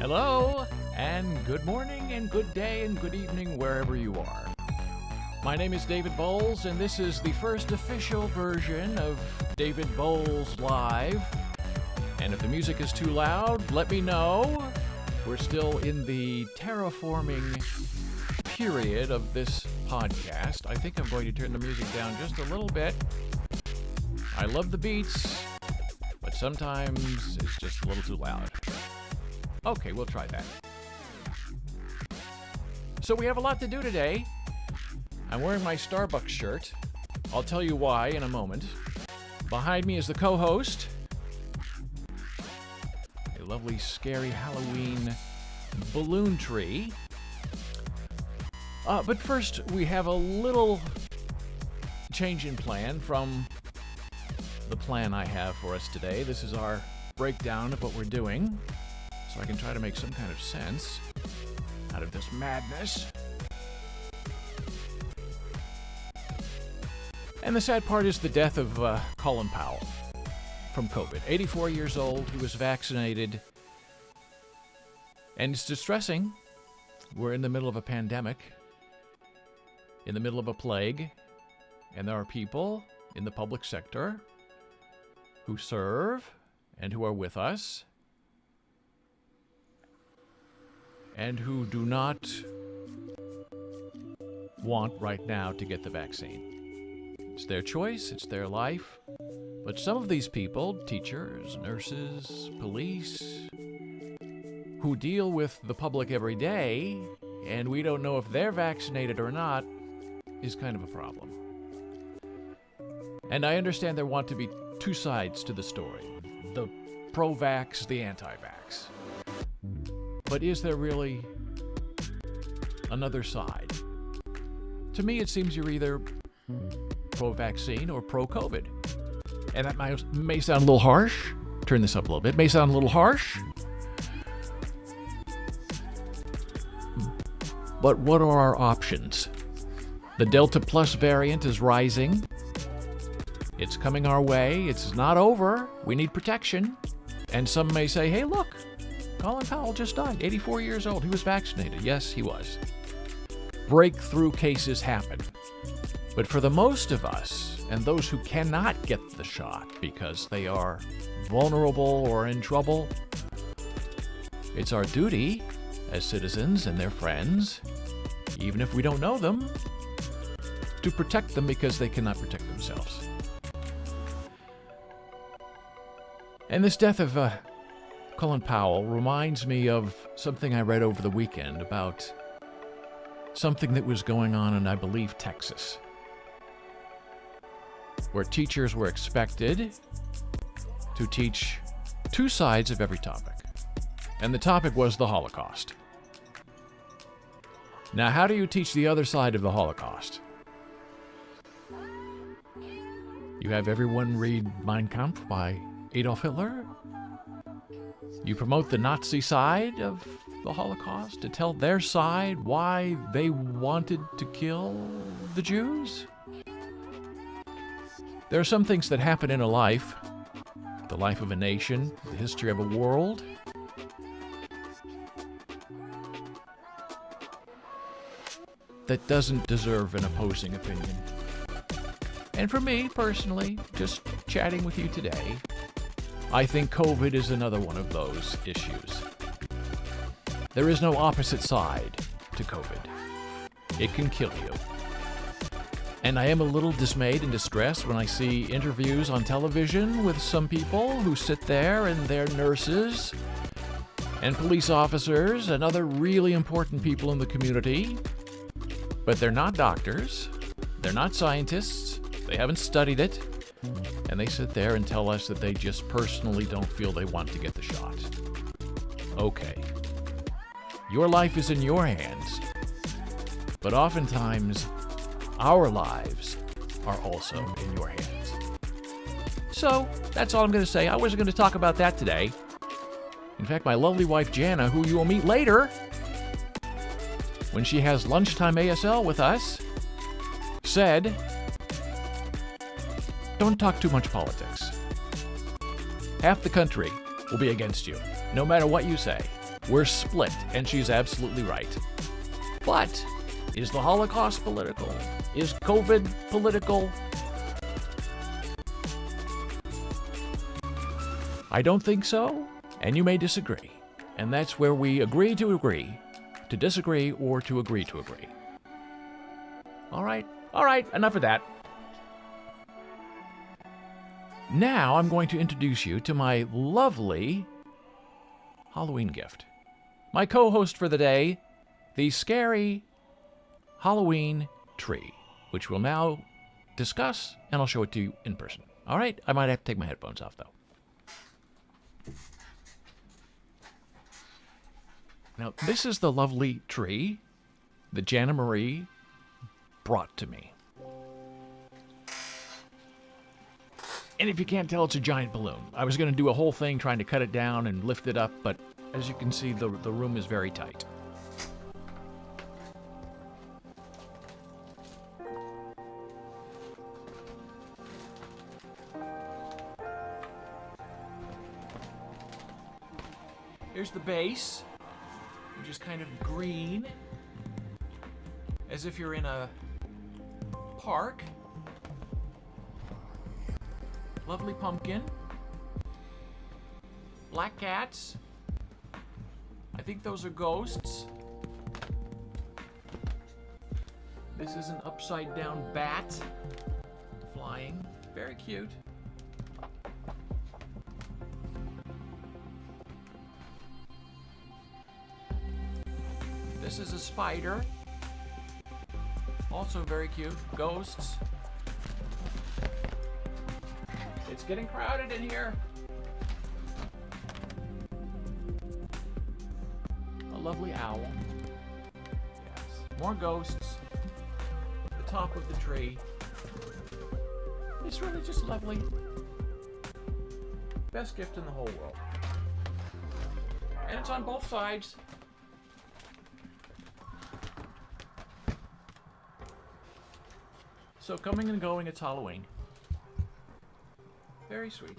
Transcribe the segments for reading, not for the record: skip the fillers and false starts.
Hello, and good morning, and good day, and good evening, wherever you are. My name is David Boles, and this is the first official version of David Boles Live. And if the music is too loud, let me know. We're still in the terraforming period of this podcast. I think I'm going to turn the music down just a little bit. I love the beats, but sometimes it's just a little too loud. Okay, we'll try that. So we have a lot to do today. I'm wearing my Starbucks shirt. I'll tell you why in a moment. Behind me is the co-host. A lovely, scary Halloween balloon tree. But first, we have a little change in plan from the plan I have for us today. This is our breakdown of what we're doing, so I can try to make some kind of sense out of this madness. And the sad part is the death of Colin Powell from COVID. 84 years old, he was vaccinated. And it's distressing. We're in the middle of a pandemic, in the middle of a plague, and there are people in the public sector who serve and who are with us and who do not want right now to get the vaccine. It's their choice, it's their life, but some of these people, teachers, nurses, police, who deal with the public every day, and we don't know if they're vaccinated or not, is kind of a problem. And I understand there want to be two sides to the story, the pro-vax, the anti-vax. But is there really another side? To me, it seems you're either pro-vaccine or pro-COVID. And that may sound a little harsh. Turn this up a little bit. May sound a little harsh. But what are our options? The Delta Plus variant is rising. It's coming our way. It's not over. We need protection. And some may say, hey, look, Colin Powell just died, 84 years old. He was vaccinated. Yes, he was. Breakthrough cases happen. But for the most of us, and those who cannot get the shot because they are vulnerable or in trouble, it's our duty as citizens and their friends, even if we don't know them, to protect them because they cannot protect themselves. And this death of Colin Powell reminds me of something I read over the weekend about something that was going on in, I believe, Texas, where teachers were expected to teach two sides of every topic. And the topic was the Holocaust. Now, how do you teach the other side of the Holocaust? You have everyone read Mein Kampf by Adolf Hitler? You promote the Nazi side of the Holocaust to tell their side why they wanted to kill the Jews? There are some things that happen in a life, the life of a nation, the history of a world, that doesn't deserve an opposing opinion. And for me, personally, just chatting with you today, I think COVID is another one of those issues. There is no opposite side to COVID. It can kill you. And I am a little dismayed and distressed when I see interviews on television with some people who sit there and they're nurses and police officers and other really important people in the community, but they're not doctors, they're not scientists, they haven't studied it, and they sit there and tell us that they just personally don't feel they want to get the shot. Okay. Your life is in your hands, but oftentimes our lives are also in your hands. So, that's all I'm going to say. I wasn't going to talk about that today. In fact, my lovely wife Janna, who you will meet later when she has lunchtime ASL with us, said, don't talk too much politics. Half the country will be against you, no matter what you say. We're split, and she's absolutely right. But is the Holocaust political? Is COVID political? I don't think so, and you may disagree. And that's where we agree, to disagree, or to agree to agree. All right, enough of that. Now I'm going to introduce you to my lovely Halloween gift. My co-host for the day, the scary Halloween tree, which we'll now discuss, and I'll show it to you in person. All right? I might have to take my headphones off, though. Now, this is the lovely tree that Janna Marie brought to me. And if you can't tell, it's a giant balloon. I was going to do a whole thing trying to cut it down and lift it up, but as you can see, the room is very tight. Here's the base, which is kind of green, as if you're in a park. Lovely pumpkin. Black cats. I think those are ghosts. This is an upside down bat flying. Very cute. This is a spider. Also very cute. Ghosts. It's getting crowded in here. A lovely owl. Yes. More ghosts. The top of the tree. It's really just lovely. Best gift in the whole world. And it's on both sides. So coming and going, it's Halloween. Very sweet.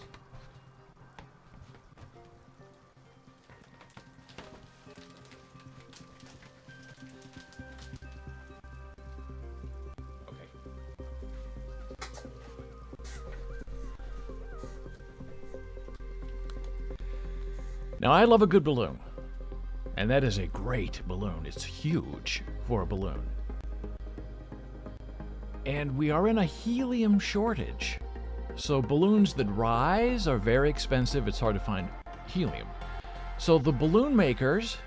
Okay. Now, I love a good balloon. And that is a great balloon. It's huge for a balloon. And we are in a helium shortage. So balloons that rise are very expensive. It's hard to find helium. So the balloon makers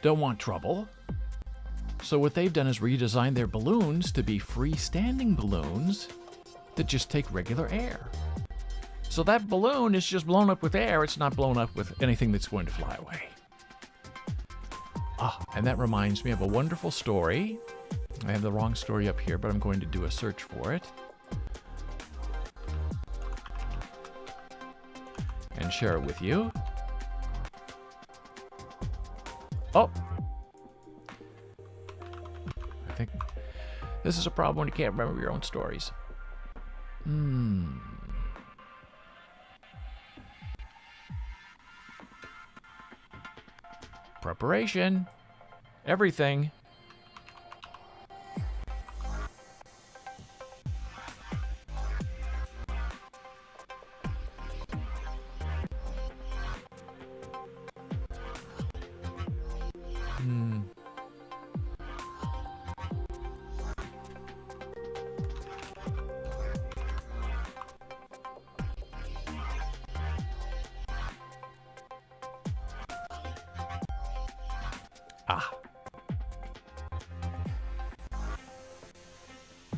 don't want trouble. So what they've done is redesign their balloons to be freestanding balloons that just take regular air. So that balloon is just blown up with air. It's not blown up with anything that's going to fly away. Ah, and that reminds me of a wonderful story. I have the wrong story up here, but I'm going to do a search for it and share it with you. Oh! I think this is a problem when you can't remember your own stories. Preparation. Everything.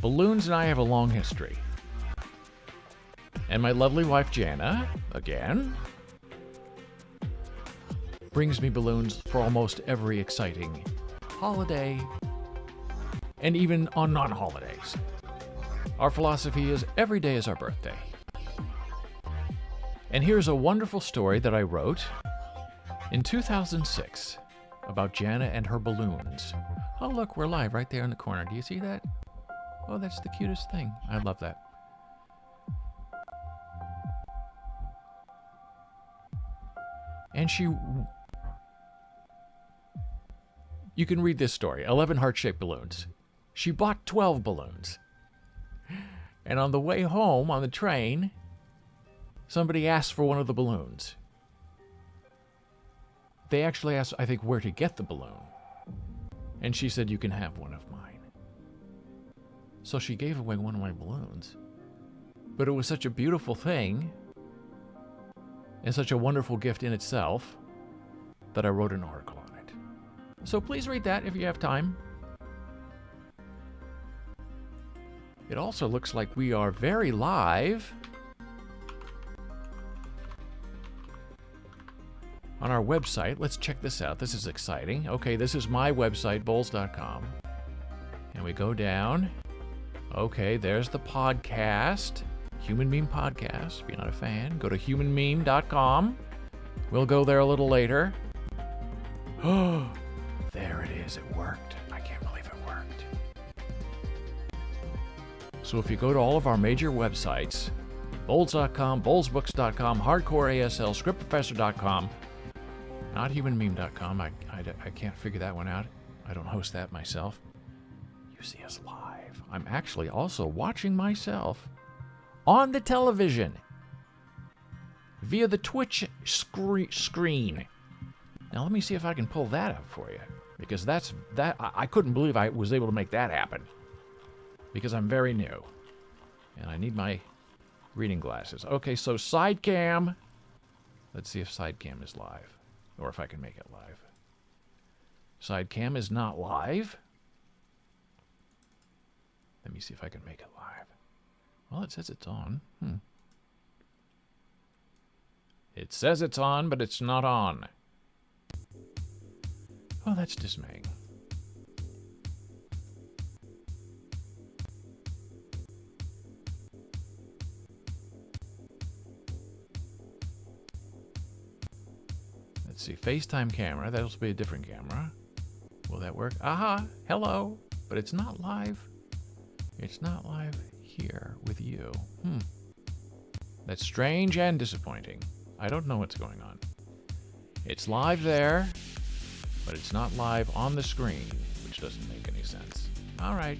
Balloons and I have a long history. And my lovely wife Janna, again, brings me balloons for almost every exciting holiday, and even on non-holidays. Our philosophy is every day is our birthday. And here's a wonderful story that I wrote in 2006 about Janna and her balloons. Oh, look, we're live right there in the corner. Do you see that? Oh, that's the cutest thing. I love that. And You can read this story, 11 heart-shaped balloons. She bought 12 balloons. And on the way home on the train, somebody asked for one of the balloons. They actually asked, I think, where to get the balloon. And she said, you can have one of mine. So she gave away one of my balloons. But it was such a beautiful thing and such a wonderful gift in itself that I wrote an article on it. So please read that if you have time. It also looks like we are very live on our website. Let's check this out. This is exciting. Okay, this is my website, boles.com. And we go down. Okay, there's the podcast. Human Meme Podcast. If you're not a fan, go to humanmeme.com. We'll go there a little later. Oh, there it is. It worked. I can't believe it worked. So if you go to all of our major websites, Boles.com, bolesbooks.com, hardcoreasl, scriptprofessor.com, not humanmeme.com. I can't figure that one out. I don't host that myself. You see us live. I'm actually also watching myself on the television via the Twitch screen. Now let me see if I can pull that up for you, because I couldn't believe I was able to make that happen, because I'm very new and I need my reading glasses. Okay, so Sidecam. Let's see if Sidecam is live, or if I can make it live. Sidecam is not live. Let me see if I can make it live. Well, it says it's on. It says it's on, but it's not on. Well, that's dismaying. Let's see, FaceTime camera. That'll be a different camera. Will that work? Aha! Hello! But it's not live. It's not live here with you. That's strange and disappointing. I don't know what's going on. It's live there, but it's not live on the screen, which doesn't make any sense. All right.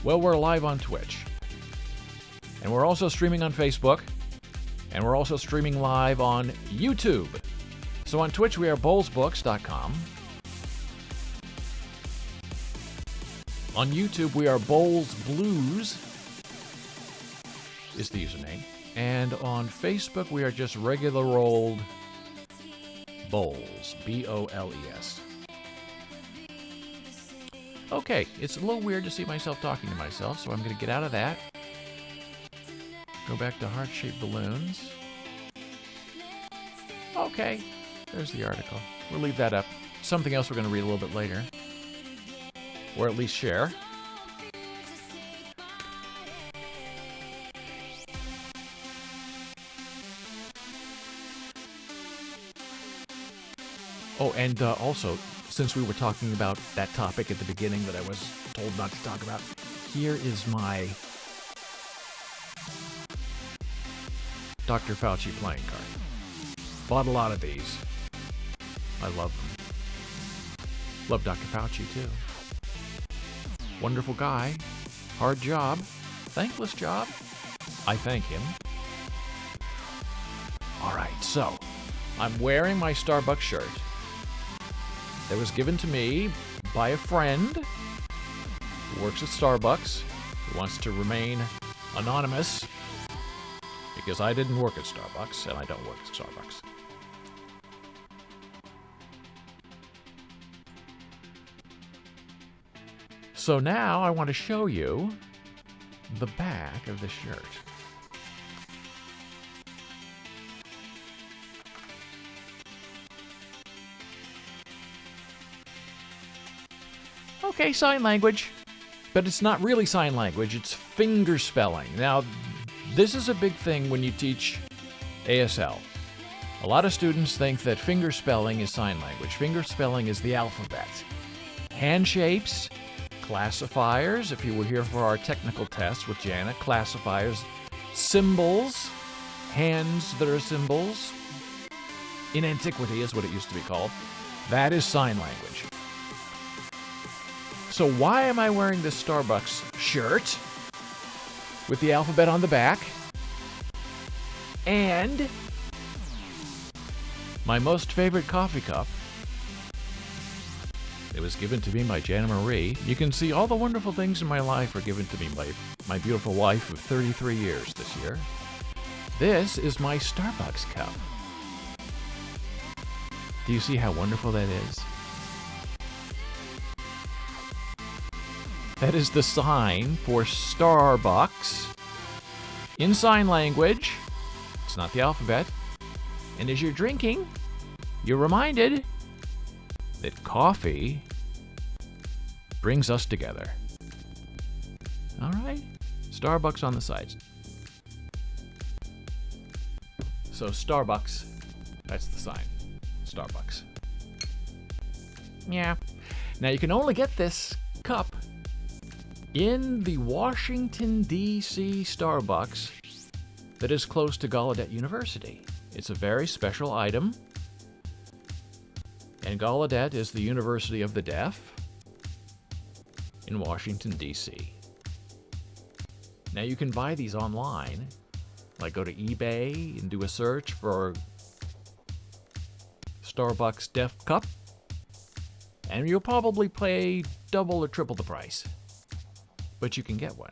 Well, we're live on Twitch. And we're also streaming on Facebook. And we're also streaming live on YouTube. So on Twitch, we are bolesbooks.com. On YouTube, we are Boles Blues is the username. And on Facebook, we are just regular old Boles, B-O-L-E-S. Okay, it's a little weird to see myself talking to myself, so I'm going to get out of that. Go back to heart-shaped balloons. Okay, there's the article. We'll leave that up. Something else we're going to read a little bit later. Or at least share. Oh, and also, since we were talking about that topic at the beginning that I was told not to talk about, here is my Dr. Fauci playing card. Bought a lot of these. I love them. Love Dr. Fauci, too. Wonderful guy. Hard job. Thankless job. I thank him. Alright, so I'm wearing my Starbucks shirt that was given to me by a friend who works at Starbucks, who wants to remain anonymous, because I didn't work at Starbucks, and I don't work at Starbucks. So now I want to show you the back of the shirt. Okay, sign language. But it's not really sign language, it's finger spelling. Now, this is a big thing when you teach ASL. A lot of students think that finger spelling is sign language. Finger spelling is the alphabet. Hand shapes, classifiers, if you were here for our technical test with Janna, classifiers, symbols, hands that are symbols. In antiquity is what it used to be called. That is sign language. So why am I wearing this Starbucks shirt with the alphabet on the back? And my most favorite coffee cup. It was given to me by Janna Marie. You can see all the wonderful things in my life are given to me by my beautiful wife of 33 years this year. This is my Starbucks cup. Do you see how wonderful that is? That is the sign for Starbucks in sign language. It's not the alphabet. And as you're drinking, you're reminded that coffee brings us together. All right? Starbucks on the sides. So Starbucks, that's the sign. Starbucks. Yeah. Now you can only get this cup in the Washington, D.C. Starbucks that is close to Gallaudet University. It's a very special item. And Gallaudet is the University of the Deaf in Washington, D.C. Now you can buy these online. Like go to eBay and do a search for Starbucks Deaf Cup. And you'll probably pay double or triple the price. But you can get one.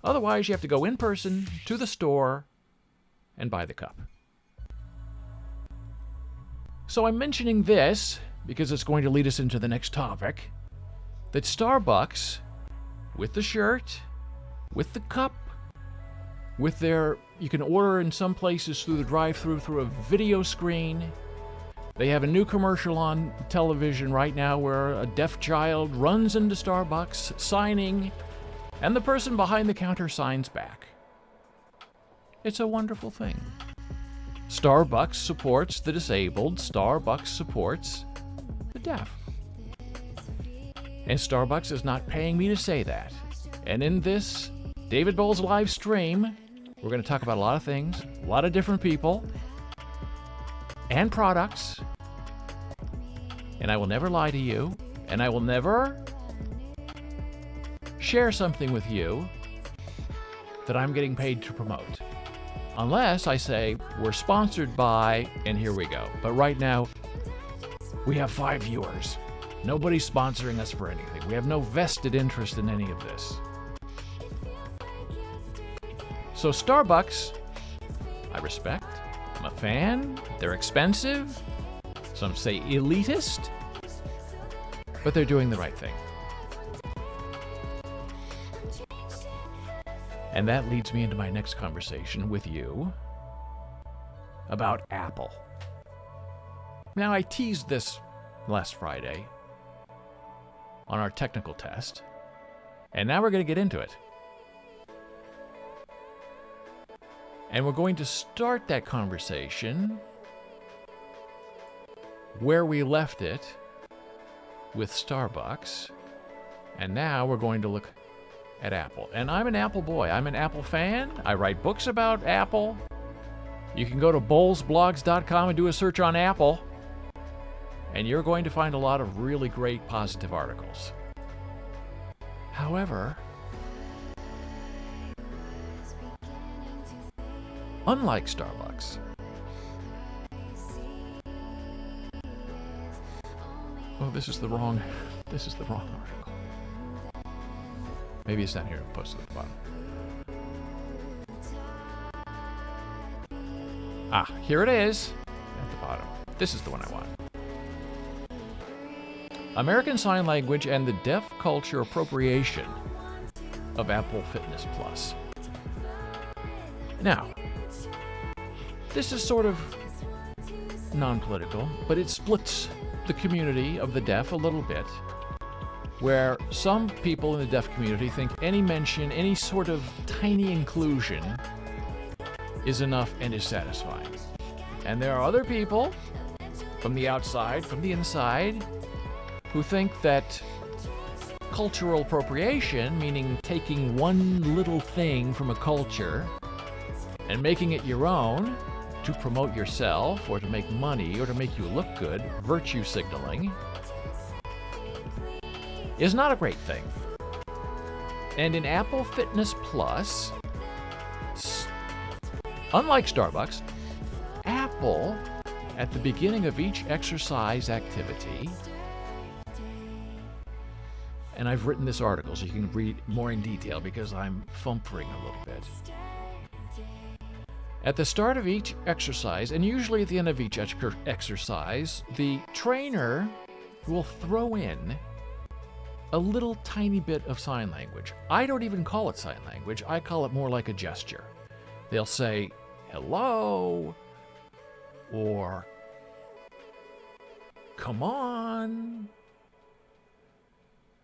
Otherwise, you have to go in person to the store and buy the cup. So I'm mentioning this because it's going to lead us into the next topic. That Starbucks, with the shirt, with the cup, with their, you can order in some places through the drive-thru through a video screen. They have a new commercial on television right now where a deaf child runs into Starbucks signing, and the person behind the counter signs back. It's a wonderful thing. Starbucks supports the disabled. Starbucks supports the deaf. And Starbucks is not paying me to say that. And in this David Boles live stream, we're going to talk about a lot of things, a lot of different people, and products. And I will never lie to you, and I will never share something with you that I'm getting paid to promote. Unless I say, we're sponsored by, and here we go. But right now, we have 5 viewers. Nobody's sponsoring us for anything. We have no vested interest in any of this. So Starbucks, I respect. I'm a fan. They're expensive. Some say elitist. But they're doing the right thing. And that leads me into my next conversation with you about Apple. Now, I teased this last Friday on our technical test, and now we're going to get into it. And we're going to start that conversation where we left it with Starbucks, and now we're going to look at Apple. And I'm an Apple boy. I'm an Apple fan. I write books about Apple. You can go to bolesblogs.com and do a search on Apple, and you're going to find a lot of really great positive articles. However, unlike Starbucks, oh, this is the wrong article. Maybe it's down here. I'll post it at the bottom. Ah, here it is at the bottom. This is the one I want. American Sign Language and the Deaf Culture Appropriation of Apple Fitness Plus. Now, this is sort of non-political, but it splits the community of the deaf a little bit, where some people in the deaf community think any mention, any sort of tiny inclusion is enough and is satisfying. And there are other people from the outside, from the inside, who think that cultural appropriation, meaning taking one little thing from a culture And making it your own to promote yourself or to make money or to make you look good, virtue signaling, is not a great thing. And in Apple Fitness Plus, unlike Starbucks, Apple, at the beginning of each exercise activity, and I've written this article so you can read more in detail because I'm fumbling a little bit. At the start of each exercise, and usually at the end of each exercise, the trainer will throw in a little tiny bit of sign language. I don't even call it sign language. I call it more like a gesture. They'll say, hello, or come on.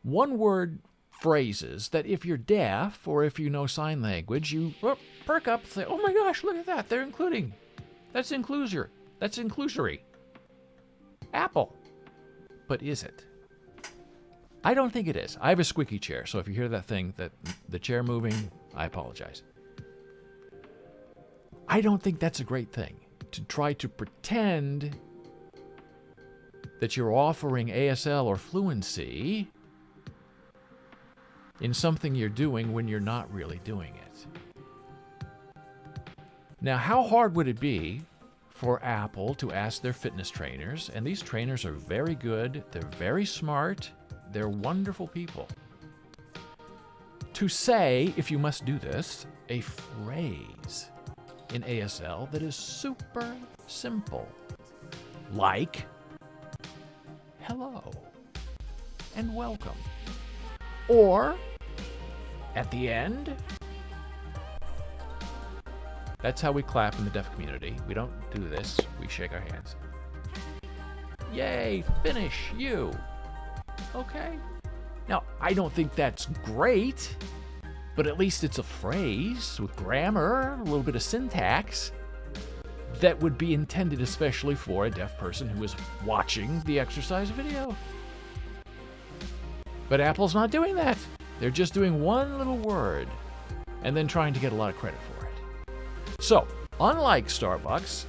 One word phrases that if you're deaf or if you know sign language, you perk up and say, oh my gosh, look at that. They're including. That's inclusory. That's inclusory. Apple. But is it? I don't think it is. I have a squeaky chair, so if you hear that thing, that the chair moving, I apologize. I don't think that's a great thing, to try to pretend that you're offering ASL or fluency in something you're doing when you're not really doing it. Now, how hard would it be for Apple to ask their fitness trainers, and these trainers are very good, they're very smart, they're wonderful people, to say, if you must do this, a phrase in ASL that is super simple, like hello and welcome. Or at the end, that's how we clap in the deaf community. We don't do this, we shake our hands. Yay, finish you. Okay. Now, I don't think that's great, but at least it's a phrase with grammar, a little bit of syntax that would be intended especially for a deaf person who is watching the exercise video. But Apple's not doing that. They're just doing one little word and then trying to get a lot of credit for it. So, unlike Starbucks,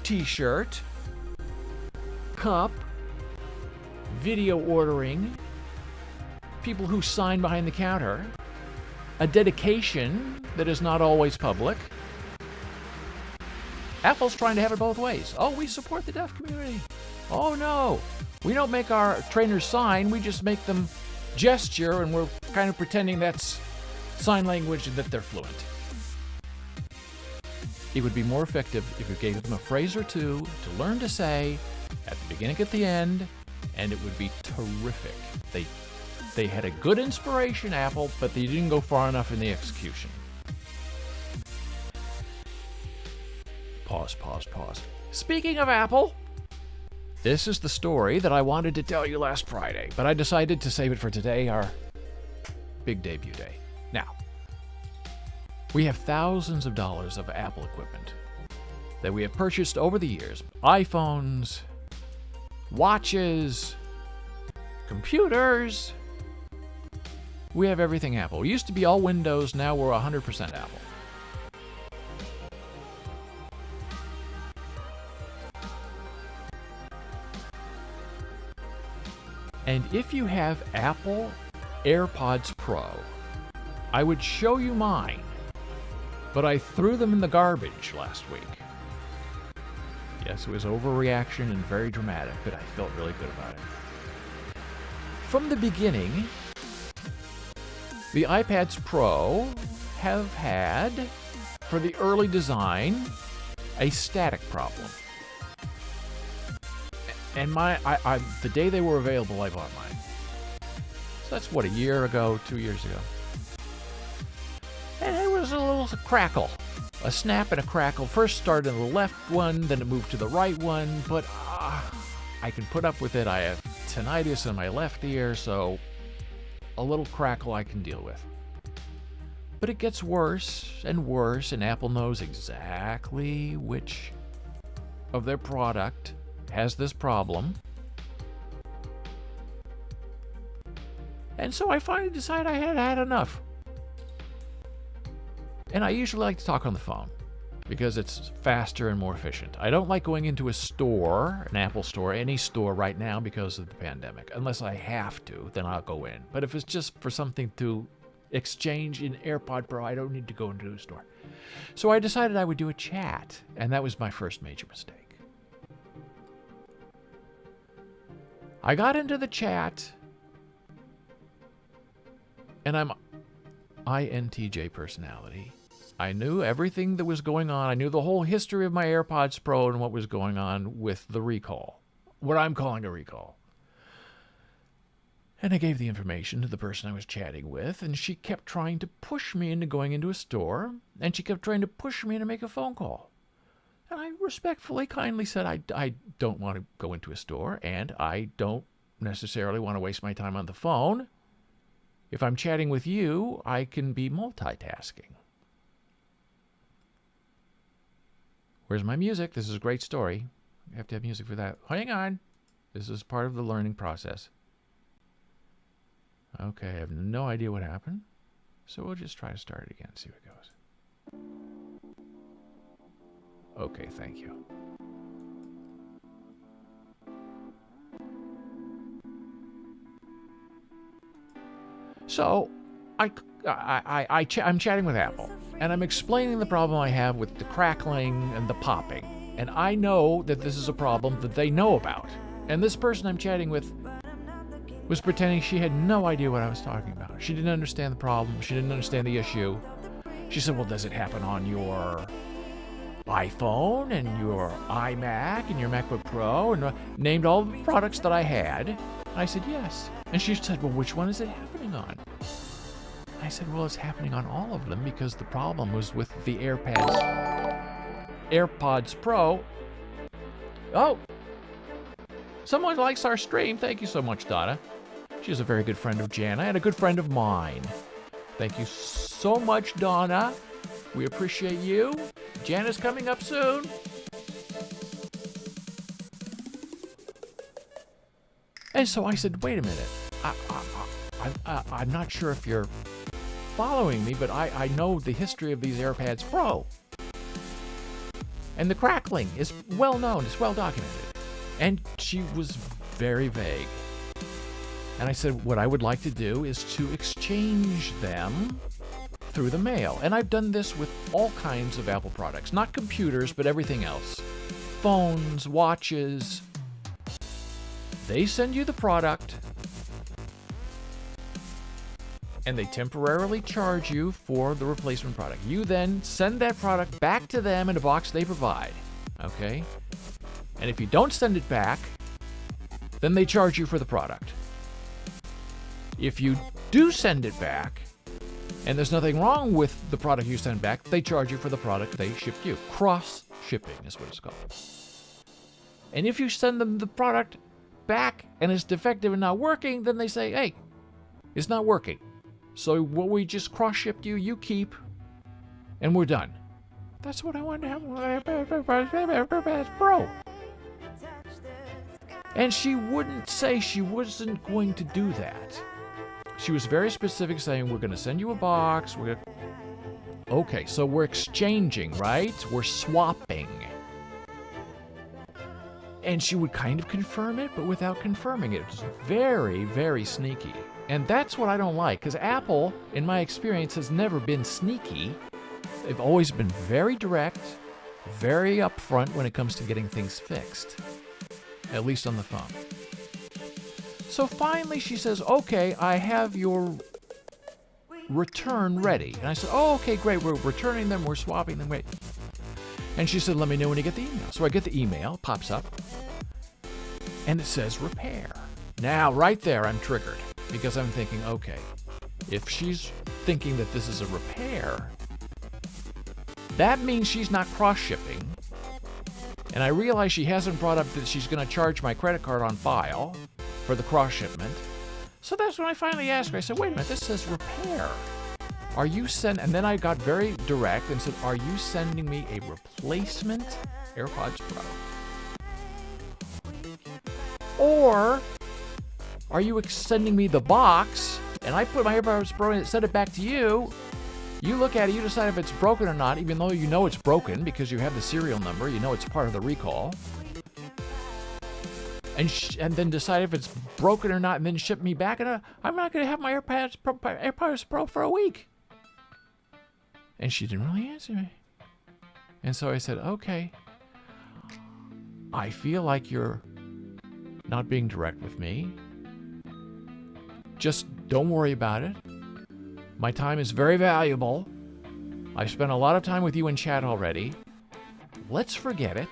t-shirt, cup, video ordering, people who sign behind the counter, a dedication that is not always public, Apple's trying to have it both ways. Oh, we support the deaf community. Oh no, we don't make our trainers sign, we just make them gesture, and we're kind of pretending that's sign language and that they're fluent. It would be more effective if you gave them a phrase or two to learn to say at the beginning, at the end, and it would be terrific. They had a good inspiration, Apple, but they didn't go far enough in the execution. Pause. Speaking of Apple, this is the story that I wanted to tell you last Friday, but I decided to save it for today, our big debut day. Now, we have thousands of dollars of Apple equipment that we have purchased over the years. iPhones, watches, computers. We have everything Apple. We used to be all Windows, now we're 100% Apple. And if you have Apple AirPods Pro, I would show you mine, but I threw them in the garbage last week. Yes, it was overreaction and very dramatic, but I felt really good about it. From the beginning, the iPads Pro have had, for the early design, a static problem. And the day they were available, I bought mine. So that's what, a year ago, 2 years ago. And it was a little crackle. A snap and a crackle. First started in the left one, then it moved to the right one, but I can put up with it. I have tinnitus in my left ear, so a little crackle I can deal with. But it gets worse and worse, and Apple knows exactly which of their product has this problem. And so I finally decided I had had enough. And I usually like to talk on the phone because it's faster and more efficient. I don't like going into a store, an Apple store, any store right now because of the pandemic. Unless I have to, then I'll go in. But if it's just for something to exchange in AirPod Pro, I don't need to go into a store. So I decided I would do a chat, and that was my first major mistake. I got into the chat, and I'm INTJ personality. I knew everything that was going on. I knew the whole history of my AirPods Pro and what was going on with the recall, what I'm calling a recall. And I gave the information to the person I was chatting with, and she kept trying to push me into going into a store, and she kept trying to push me to make a phone call. And I respectfully, kindly said, I don't want to go into a store, and I don't necessarily want to waste my time on the phone. If I'm chatting with you, I can be multitasking. Where's my music? This is a great story. You have to have music for that. Hang on. This is part of the learning process. Okay, I have no idea what happened. So we'll just try to start it again, see what goes. Okay, thank you. So, I'm chatting with Apple, and I'm explaining the problem I have with the crackling and the popping. And I know that this is a problem that they know about. And this person I'm chatting with was pretending she had no idea what I was talking about. She didn't understand the problem. She didn't understand the issue. She said, well, does it happen on your iPhone and your iMac and your MacBook Pro? And named all the products that I had. And I said, yes. And she said, well, which one is it happening on? I said, well, it's happening on all of them because the problem was with the AirPods Pro. Oh, someone likes our stream. Thank you so much, Donna. She's a very good friend of Janna and a good friend of mine. Thank you so much, Donna. We appreciate you. Janna's coming up soon. And so I said, wait a minute. I'm not sure if you're following me, but I know the history of these AirPods Pro. And the crackling is well known. It's well documented. And she was very vague. And I said, what I would like to do is to exchange them through the mail. And I've done this with all kinds of Apple products. Not computers, but everything else. Phones, watches. They send you the product, and they temporarily charge you for the replacement product. You then send that product back to them in a box they provide. Okay? And if you don't send it back, then they charge you for the product. If you do send it back, and there's nothing wrong with the product you send back, they charge you for the product they shipped you. Cross-shipping is what it's called. And if you send them the product back and it's defective and not working, then they say, hey, it's not working. So what we just cross-shipped you, you keep, and we're done. That's what I wanted to have with AirPods Pro. And she wouldn't say she wasn't going to do that. She was very specific, saying, we're going to send you a box. Okay, so we're exchanging, right? We're swapping. And she would kind of confirm it, but without confirming it. It was very, very sneaky. And that's what I don't like, because Apple, in my experience, has never been sneaky. They've always been very direct, very upfront when it comes to getting things fixed. At least on the phone. So finally she says, okay, I have your return ready. And I said, oh, okay, great. We're returning them. We're swapping them. Wait. And she said, let me know when you get the email. So I get the email, pops up, and it says repair. Now, right there, I'm triggered because I'm thinking, okay, if she's thinking that this is a repair, that means she's not cross-shipping. And I realize she hasn't brought up that she's going to charge my credit card on file for the cross-shipment. So that's when I finally asked her. I said, wait a minute, this says repair. Are you and then I got very direct and said, are you sending me a replacement AirPods Pro? Or are you sending me the box and I put my AirPods Pro in and sent it back to you You look at it, you decide if it's broken or not, even though you know it's broken because you have the serial number, you know it's part of the recall. And then decide if it's broken or not, and then ship me back. And I'm not going to have my AirPods Pro for a week. And she didn't really answer me. And so I said, okay, I feel like you're not being direct with me. Just don't worry about it. My time is very valuable. I've spent a lot of time with you in chat already. Let's forget it.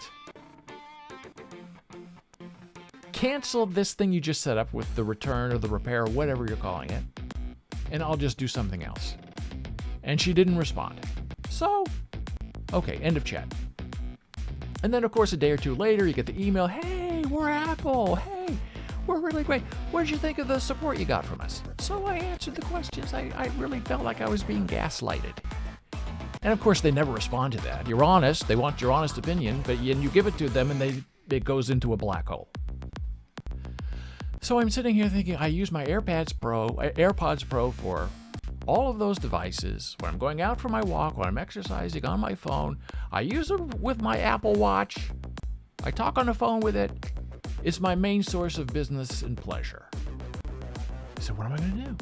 Cancel this thing you just set up with the return or the repair or whatever you're calling it, and I'll just do something else. And she didn't respond. So, okay, end of chat. And then, of course, a day or two later, you get the email, hey, we're Apple. Hey, we're really great. What did you think of the support you got from us? So I answered the questions. I really felt like I was being gaslighted. And, of course, they never respond to that. You're honest. They want your honest opinion, but you give it to them, and it goes into a black hole. So I'm sitting here thinking, I use my AirPods Pro for all of those devices. When I'm going out for my walk, when I'm exercising on my phone, I use it with my Apple Watch. I talk on the phone with it. It's my main source of business and pleasure. So what am I going to do?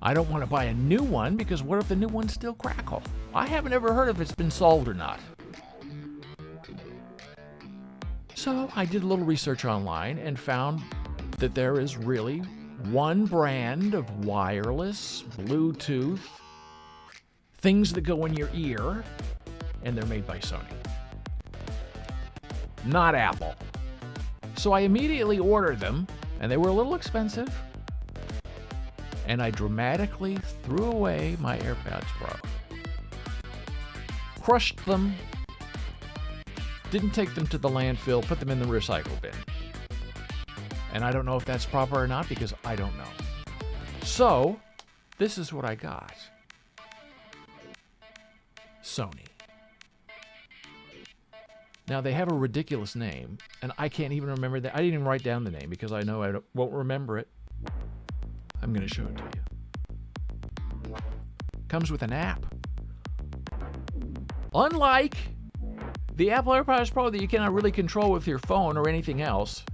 I don't want to buy a new one because what if the new ones still crackle? I haven't ever heard if it's been solved or not. So I did a little research online and found that there is really one brand of wireless, Bluetooth, things that go in your ear, and they're made by Sony. Not Apple. So I immediately ordered them, and they were a little expensive, and I dramatically threw away my AirPods Pro. Crushed them, didn't take them to the landfill, put them in the recycle bin. And I don't know if that's proper or not because I don't know. So, this is what I got. Sony. Now, they have a ridiculous name, and I can't even remember that. I didn't even write down the name because I know I won't remember it. I'm going to show it to you. Comes with an app. Unlike the Apple AirPods Pro that you cannot really control with your phone or anything else.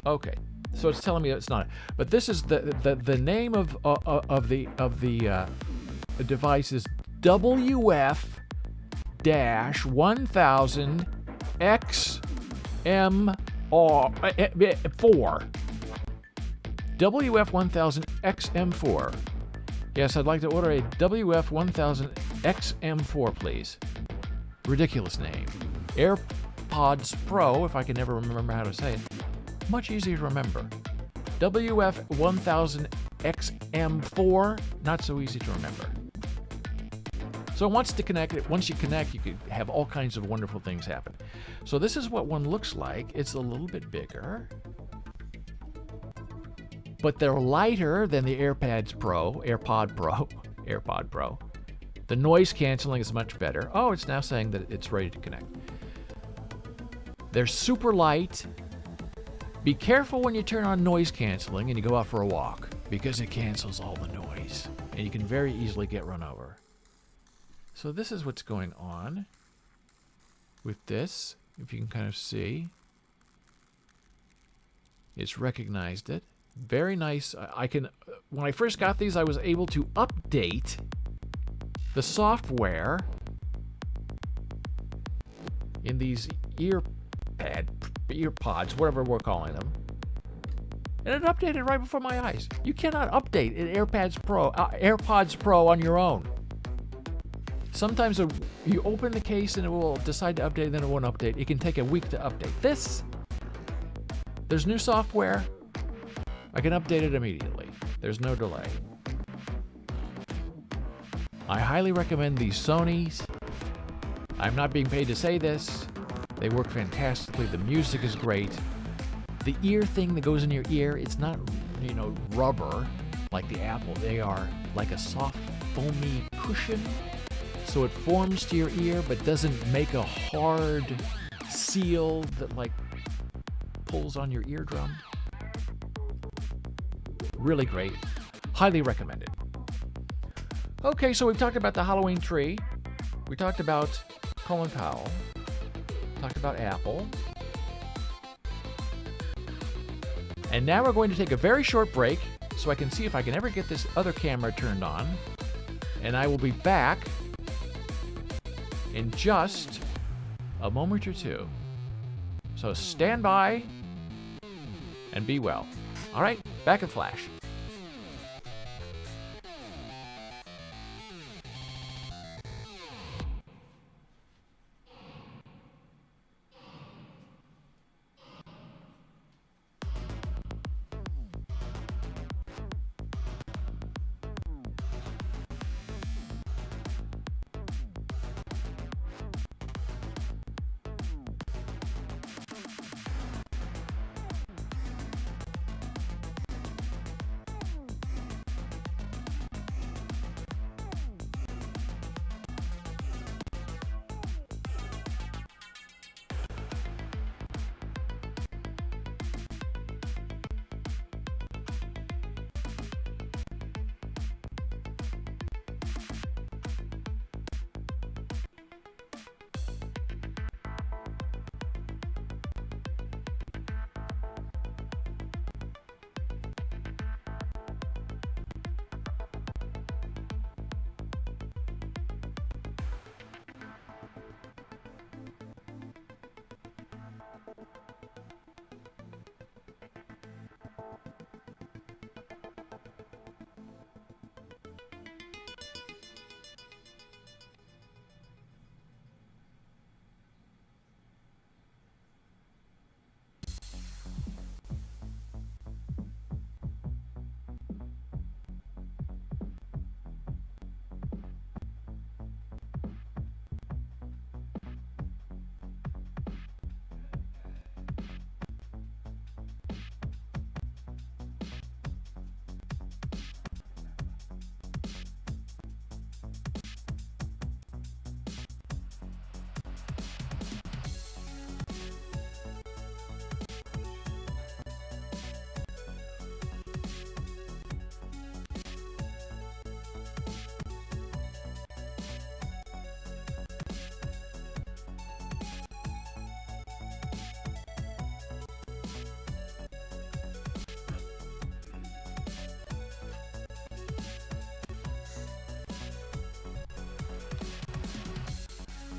Okay, so it's telling me it's not. But this is the name of the device is WF-1000XM4. WF-1000XM4. Yes, I'd like to order a WF-1000XM4, please. Ridiculous name. AirPods Pro, if I can never remember how to say it. Much easier to remember. WF-1000XM4, not so easy to remember. So once you connect, you can have all kinds of wonderful things happen. So this is what one looks like. It's a little bit bigger, but they're lighter than the AirPod Pro. The noise canceling is much better. Oh, it's now saying that it's ready to connect. They're super light. Be careful when you turn on noise canceling and you go out for a walk because it cancels all the noise and you can very easily get run over. So this is what's going on with this. If you can kind of see, it's recognized it. Very nice. When I first got these, I was able to update the software in these earpods, whatever we're calling them, and it updated right before my eyes. You cannot update an AirPods Pro on your own. Sometimes you open the case and it will decide to update, then it won't update. It can take a week to update. There's new software. I can update it immediately. There's no delay. I highly recommend these Sonys. I'm not being paid to say this. They work fantastically. The music is great. The ear thing that goes in your ear, it's not, rubber like the Apple. They are like a soft, foamy cushion. So it forms to your ear, but doesn't make a hard seal that pulls on your eardrum. Really great. Highly recommended. Okay, so we've talked about the Halloween tree. We talked about Colin Powell. Talked about Apple. And now we're going to take a very short break so I can see if I can ever get this other camera turned on. And I will be back in just a moment or two. So stand by and be well. All right, back in Flash.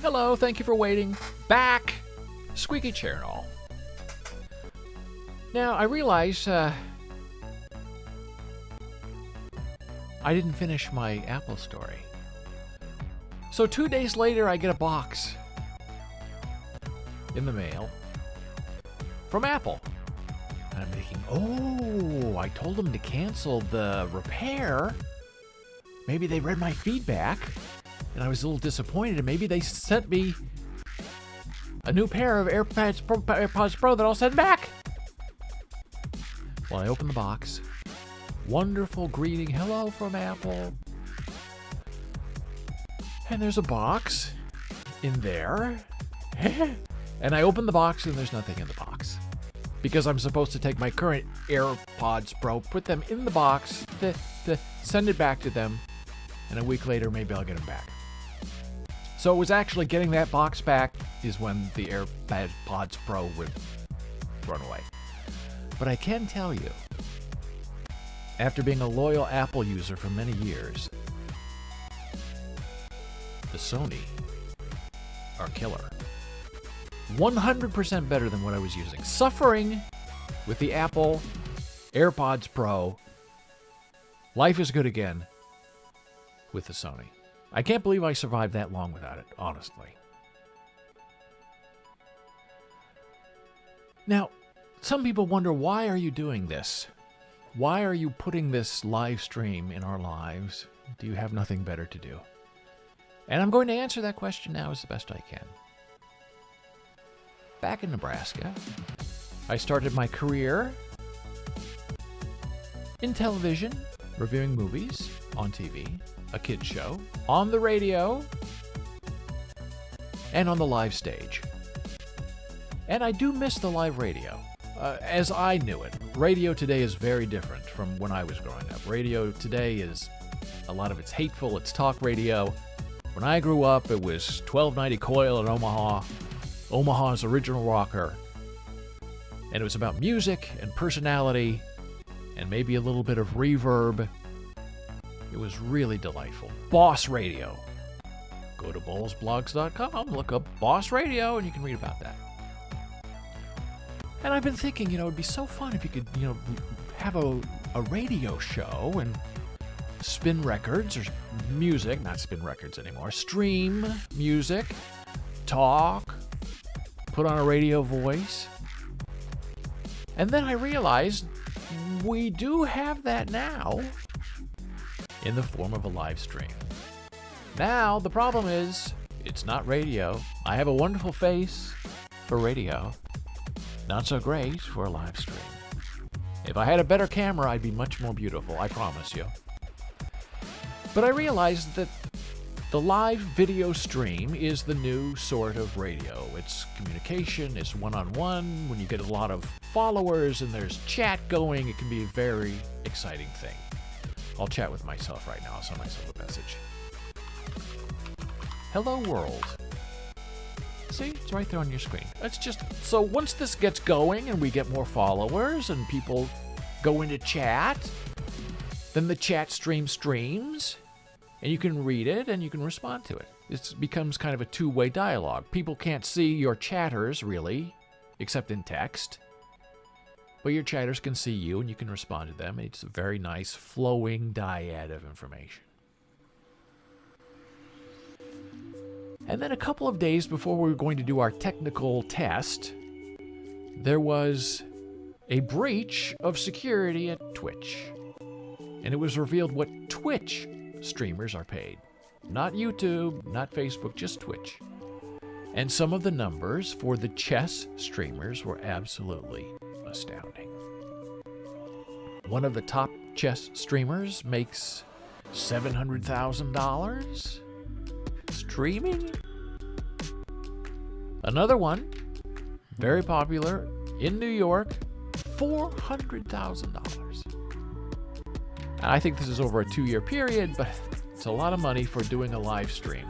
Hello, thank you for waiting. Back! Squeaky chair and all. Now, I realize I didn't finish my Apple story. So 2 days later, I get a box in the mail from Apple. And I'm thinking, oh, I told them to cancel the repair. Maybe they read my feedback. And I was a little disappointed, and maybe they sent me a new pair of AirPods Pro that I'll send back. Well, I open the box. Wonderful greeting, hello from Apple. And there's a box in there. And I open the box, and there's nothing in the box. Because I'm supposed to take my current AirPods Pro, put them in the box, to send it back to them, and a week later, maybe I'll get them back. So it was actually getting that box back is when the AirPods Pro would run away. But I can tell you, after being a loyal Apple user for many years, the Sony are killer. 100% better than what I was using. Suffering with the Apple AirPods Pro. Life is good again with the Sony. I can't believe I survived that long without it, honestly. Now, some people wonder, why are you doing this? Why are you putting this live stream in our lives? Do you have nothing better to do? And I'm going to answer that question now as the best I can. Back in Nebraska, I started my career in television, reviewing movies on TV, a kids show, on the radio, and on the live stage. And I do miss the live radio. As I knew it, radio today is very different from when I was growing up. Radio today is A lot of it's hateful. It's talk radio. When I grew up, it was 1290 Coil in Omaha, Omaha's original rocker. And it was about music and personality and maybe a little bit of reverb. It was really delightful. Boss Radio. Go to bolesblogs.com, look up Boss Radio, and you can read about that. And I've been thinking, it'd be so fun if you could, have a radio show and spin records or music, not spin records anymore, stream music, talk, put on a radio voice. And then I realized we do have that now in the form of a live stream. Now, the problem is, it's not radio. I have a wonderful face for radio. Not so great for a live stream. If I had a better camera, I'd be much more beautiful, I promise you. But I realized that the live video stream is the new sort of radio. It's communication, it's one-on-one. When you get a lot of followers and there's chat going, it can be a very exciting thing. I'll chat with myself right now. I'll send myself a message. Hello, world. See, it's right there on your screen. It's just, so once this gets going and we get more followers and people go into chat, then the chat stream streams, and you can read it and you can respond to it. It becomes kind of a two-way dialogue. People can't see your chatters, really, except in text. But your chatters can see you and you can respond to them. It's a very nice flowing dyad of information. And then a couple of days before we were going to do our technical test, there was a breach of security at Twitch. And it was revealed what Twitch streamers are paid. Not YouTube, not Facebook, just Twitch. And some of the numbers for the chess streamers were absolutely astounding. One of the top chess streamers makes $700,000 streaming. Another one, very popular in New York, $400,000. I think this is over a 2-year period, but it's a lot of money for doing a live stream.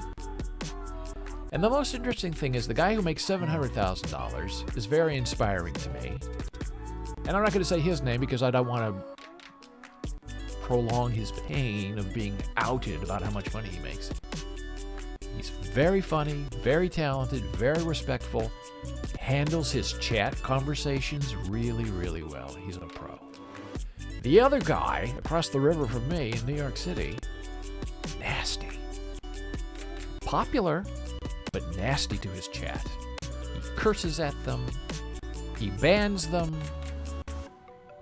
And the most interesting thing is the guy who makes $700,000 is very inspiring to me. And I'm not going to say his name because I don't want to prolong his pain of being outed about how much money he makes. He's very funny, very talented, very respectful, handles his chat conversations really, really well. He's a pro. The other guy across the river from me in New York City, nasty. Popular, but nasty to his chat. He curses at them. He bans them.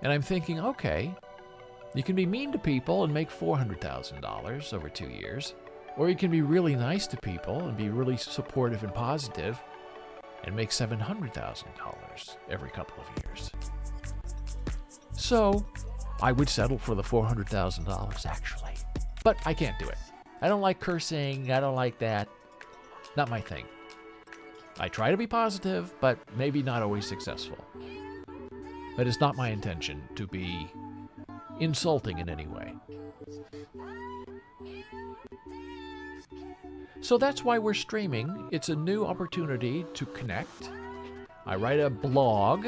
And I'm thinking, okay, you can be mean to people and make $400,000 over 2 years. Or you can be really nice to people and be really supportive and positive and make $700,000 every couple of years. So I would settle for the $400,000 actually. But I can't do it. I don't like cursing. I don't like that. Not my thing. I try to be positive, but maybe not always successful. But it's not my intention to be insulting in any way. So that's why we're streaming. It's a new opportunity to connect. I write a blog,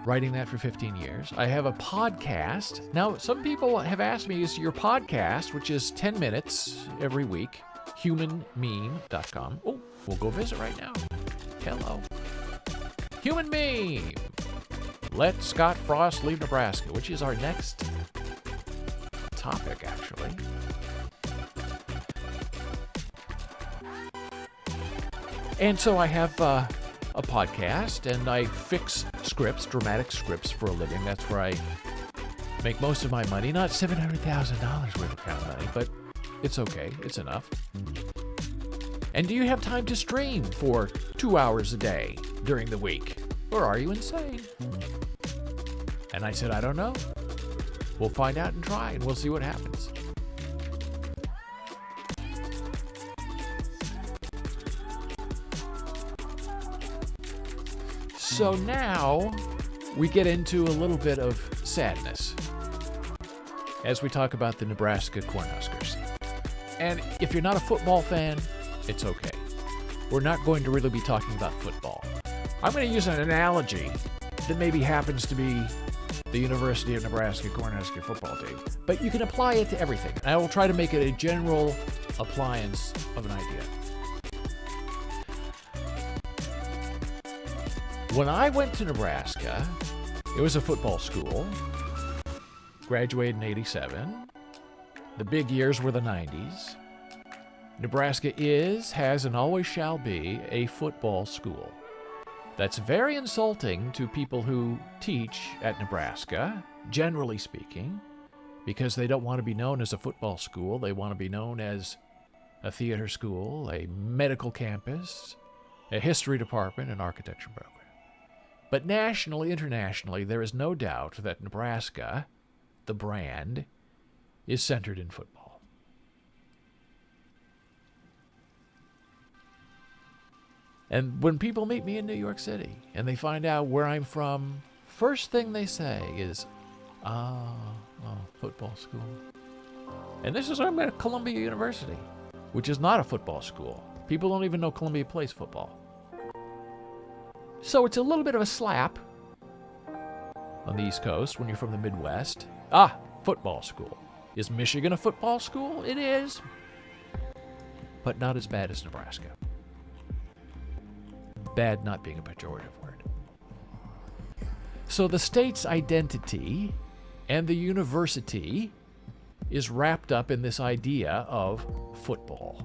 writing that for 15 years. I have a podcast. Now, some people have asked me, is your podcast, which is 10 minutes every week, humanmeme.com. Oh, we'll go visit right now. Hello. Human Meme. Let Scott Frost leave Nebraska, which is our next topic, actually. And so I have a podcast, and I fix scripts, dramatic scripts for a living. That's where I make most of my money. Not $700,000 worth of kind of money, but it's okay. It's enough. And do you have time to stream for 2 hours a day during the week? Or are you insane? And I said, I don't know. We'll find out and try, and we'll see what happens. So now we get into a little bit of sadness. as we talk about the Nebraska Cornhuskers. And if you're not a football fan, it's okay. We're not going to really be talking about football. I'm going to use an analogy that maybe happens to be the University of Nebraska Cornhusker football team, but you can apply it to everything. I will try to make it a general appliance of an idea. When I went to Nebraska, it was a football school. Graduated in '87. The big years were the '90s. Nebraska has, and always shall be, a football school. That's very insulting to people who teach at Nebraska, generally speaking, because they don't want to be known as a football school. They want to be known as a theater school, a medical campus, a history department, an architecture program. But nationally, internationally, there is no doubt that Nebraska, the brand, is centered in football. And when people meet me in New York City and they find out where I'm from, first thing they say is, football school. And this is I'm at Columbia University, which is not a football school. People don't even know Columbia plays football. So it's a little bit of a slap on the East Coast when you're from the Midwest. Football school. Is Michigan a football school? It is. But not as bad as Nebraska. Bad not being a pejorative word. So the state's identity and the university is wrapped up in this idea of football.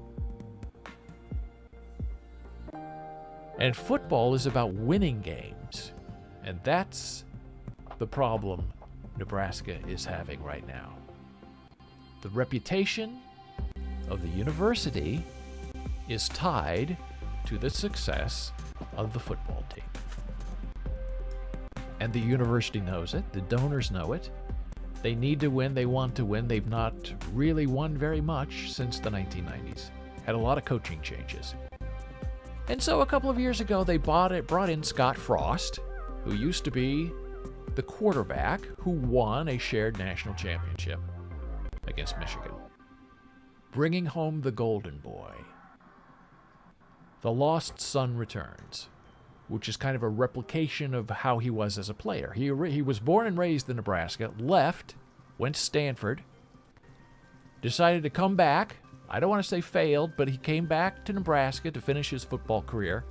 And football is about winning games. And that's the problem Nebraska is having right now. The reputation of the university is tied to the success of the football team. And the university knows it. The donors know it. They need to win. They want to win. They've not really won very much since the 1990s. Had a lot of coaching changes. And so a couple of years ago, they brought in Scott Frost, who used to be the quarterback who won a shared national championship against Michigan, bringing home the Golden Boy. The Lost Son returns, which is kind of a replication of how he was as a player. He was born and raised in Nebraska, left, went to Stanford, decided to come back. I don't want to say failed, but he came back to Nebraska to finish his football career,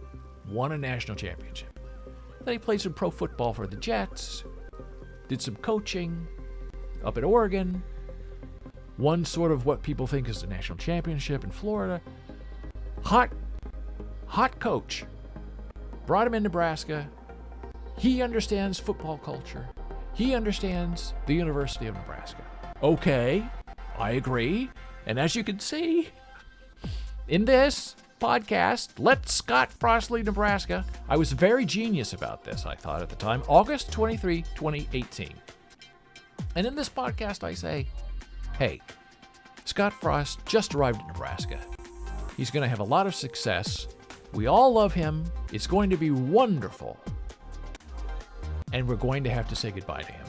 won a national championship. Then he played some pro football for the Jets, did some coaching up at Oregon, won sort of what people think is the national championship in Florida. Hot coach. Brought him in Nebraska. He understands football culture. He understands the University of Nebraska. Okay, I agree. And as you can see, in this podcast, Let's Scott Frost Lead Nebraska, I was very genius about this, I thought at the time, August 23, 2018. And in this podcast, I say, hey, Scott Frost just arrived in Nebraska. He's going to have a lot of success. We all love him. It's going to be wonderful. And we're going to have to say goodbye to him.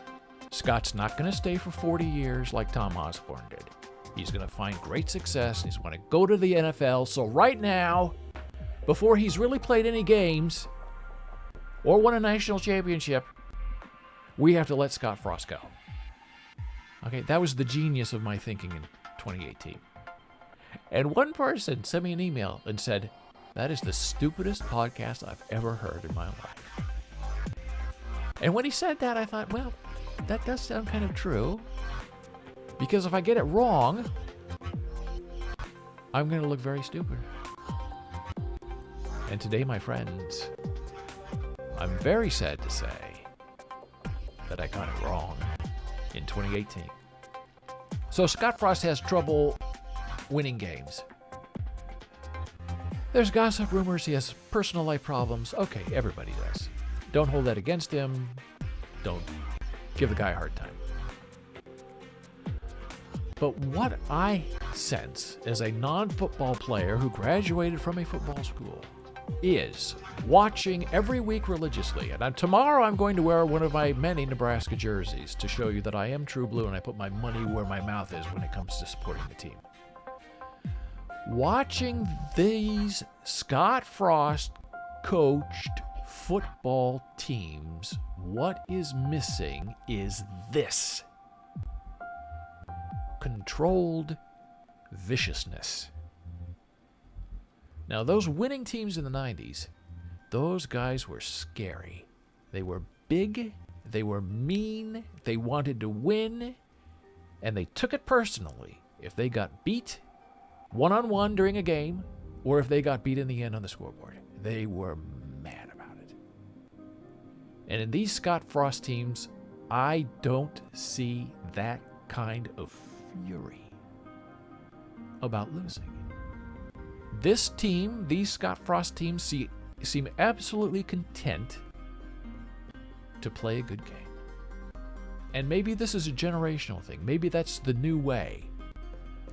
Scott's not going to stay for 40 years like Tom Osborne did. He's going to find great success, and he's going to go to the NFL. So right now, before he's really played any games or won a national championship, we have to let Scott Frost go. Okay, that was the genius of my thinking in 2018. And one person sent me an email and said, that is the stupidest podcast I've ever heard in my life. And when he said that, I thought, well, that does sound kind of true. Because if I get it wrong, I'm going to look very stupid. And today, my friends, I'm very sad to say that I got it wrong in 2018. So Scott Frost has trouble winning games. There's gossip rumors, he has personal life problems. Okay, everybody does. Don't hold that against him. Don't give the guy a hard time. But what I sense as a non-football player who graduated from a football school is watching every week religiously. And tomorrow I'm going to wear one of my many Nebraska jerseys to show you that I am true blue and I put my money where my mouth is when it comes to supporting the team. Watching these Scott Frost coached football teams, what is missing is this: controlled viciousness. Now, those winning teams in the 90s, those guys were scary. They were big, they were mean, they wanted to win, and they took it personally if they got beat one-on-one during a game, or if they got beat in the end on the scoreboard. They were mad about it. And in these Scott Frost teams, I don't see that kind of fury about losing. This team, these Scott Frost teams, seem absolutely content to play a good game. And maybe this is a generational thing. Maybe that's the new way.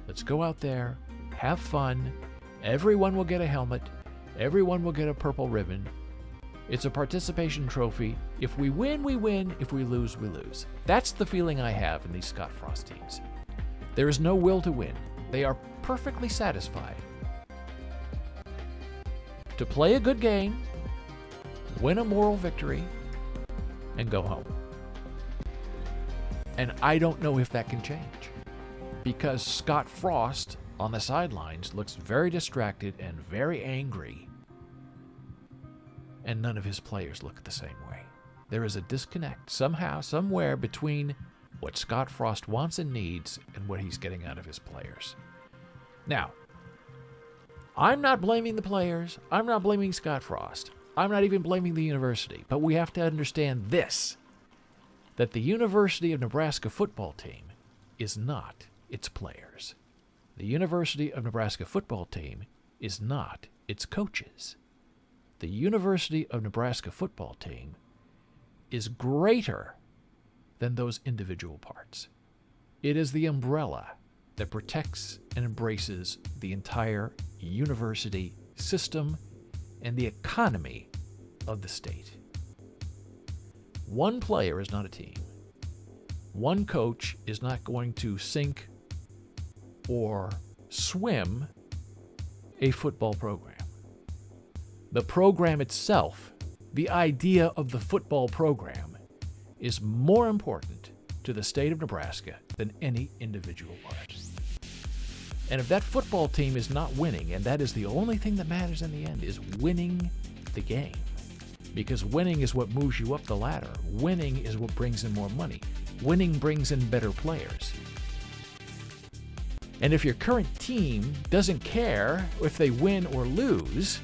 Let's go out there, have fun. Everyone will get a helmet. Everyone will get a purple ribbon. It's a participation trophy. If we win, we win. If we lose, we lose. That's the feeling I have in these Scott Frost teams. There is no will to win. They are perfectly satisfied to play a good game, win a moral victory, and go home. And I don't know if that can change, because Scott Frost on the sidelines looks very distracted and very angry, and none of his players look the same way. There is a disconnect somehow, somewhere between what Scott Frost wants and needs and what he's getting out of his players. Now, I'm not blaming the players. I'm not blaming Scott Frost. I'm not even blaming the university. But we have to understand this, that the University of Nebraska football team is not its players. The University of Nebraska football team is not its coaches. The University of Nebraska football team is greater than those individual parts. It is the umbrella that protects and embraces the entire university system and the economy of the state. One player is not a team. One coach is not going to sink or swim a football program. The program itself, the idea of the football program, is more important to the state of Nebraska than any individual part. And if that football team is not winning, and that is the only thing that matters in the end, is winning the game. Because winning is what moves you up the ladder. Winning is what brings in more money. Winning brings in better players. And if your current team doesn't care if they win or lose,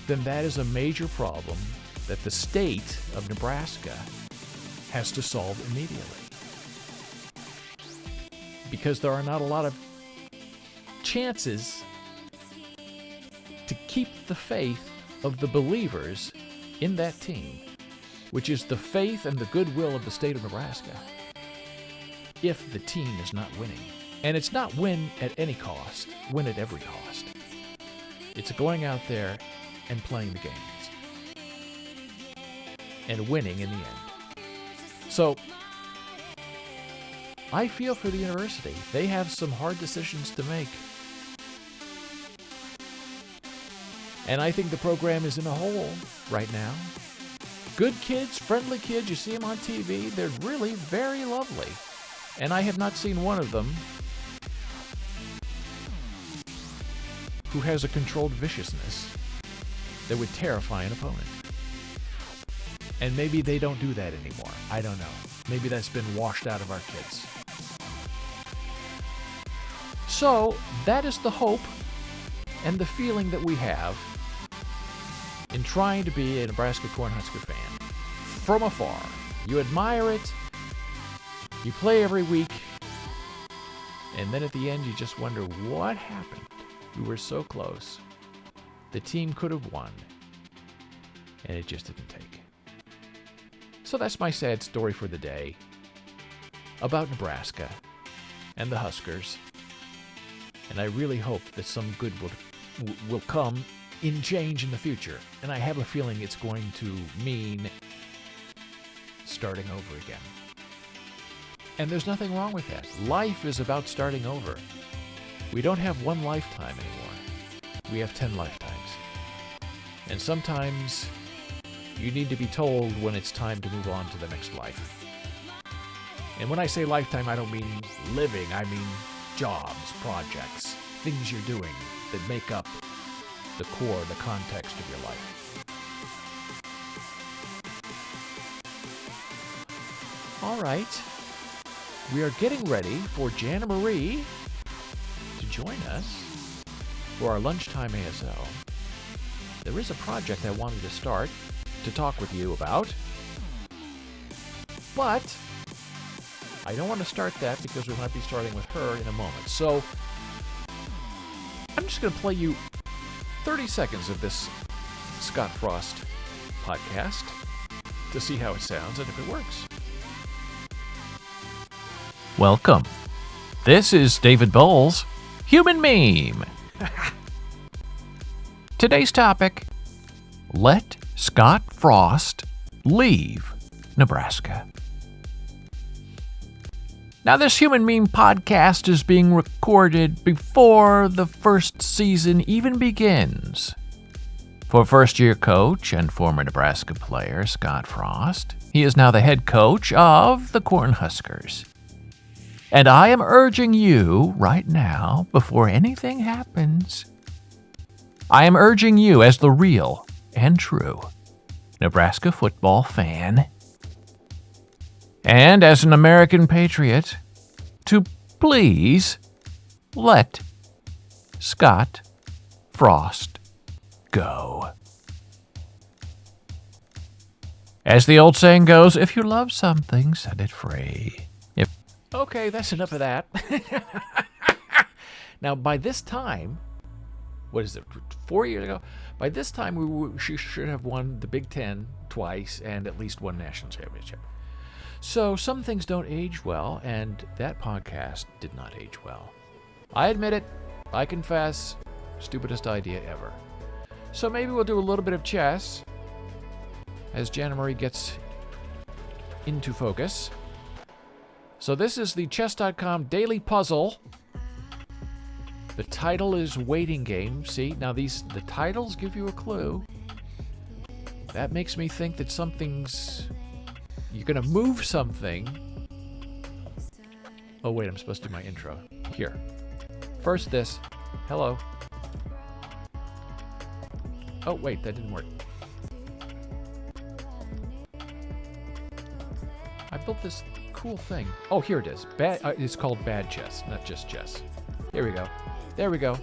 then that is a major problem that the state of Nebraska has to solve immediately. Because there are not a lot of chances to keep the faith of the believers in that team, which is the faith and the goodwill of the state of Nebraska, if the team is not winning. And it's not win at any cost, win at every cost. It's going out there and playing the games and winning in the end. So I feel for the university. They have some hard decisions to make. And I think the program is in a hole right now. Good kids, friendly kids, you see them on TV, they're really very lovely. And I have not seen one of them who has a controlled viciousness that would terrify an opponent. And maybe they don't do that anymore. I don't know. Maybe that's been washed out of our kids. So, that is the hope and the feeling that we have in trying to be a Nebraska Cornhusker fan. From afar. You admire it, you play every week, and then at the end you just wonder what happened. We were so close. The team could have won, and it just didn't take. So that's my sad story for the day about Nebraska and the Huskers. And I really hope that some good will will come in change in the future. And I have a feeling it's going to mean starting over again. And there's nothing wrong with that. Life is about starting over. We don't have one lifetime anymore. We have 10 lifetimes. And sometimes you need to be told when it's time to move on to the next life. And when I say lifetime, I don't mean living. I mean jobs, projects, things you're doing that make up the core, the context of your life. All right. We are getting ready for Janna Marie to join us for our lunchtime ASL. There is a project I wanted to start to talk with you about, but I don't want to start that because we might be starting with her in a moment. So I'm just going to play you 30 seconds of this Scott Frost podcast to see how it sounds and if it works. Welcome. This is David Boles, Human Meme. Today's topic, let Scott Frost leave Nebraska. Now, this Human Meme podcast is being recorded before the first season even begins. For first-year coach and former Nebraska player Scott Frost, he is now the head coach of the Cornhuskers. And I am urging you right now, before anything happens, I am urging you as the real and true Nebraska football fan and as an American patriot to please let Scott Frost go. As the old saying goes, if you love something, set it free. Okay, that's enough of that. Now, by this time, what is it, 4 years ago? By this time, she should have won the Big Ten twice and at least one national championship. So some things don't age well, and that podcast did not age well. I admit it. I confess. Stupidest idea ever. So maybe we'll do a little bit of chess as Janna Marie gets into focus. So this is the Chess.com daily puzzle. The title is Waiting Game. See, now the titles give you a clue. That makes me think that you're going to move something. Oh, wait, I'm supposed to do my intro. Here. First this. Hello. Oh, wait, that didn't work. I built this cool thing. Oh, here it is. It's called Bad Chess, not just chess. Here we go. There we go.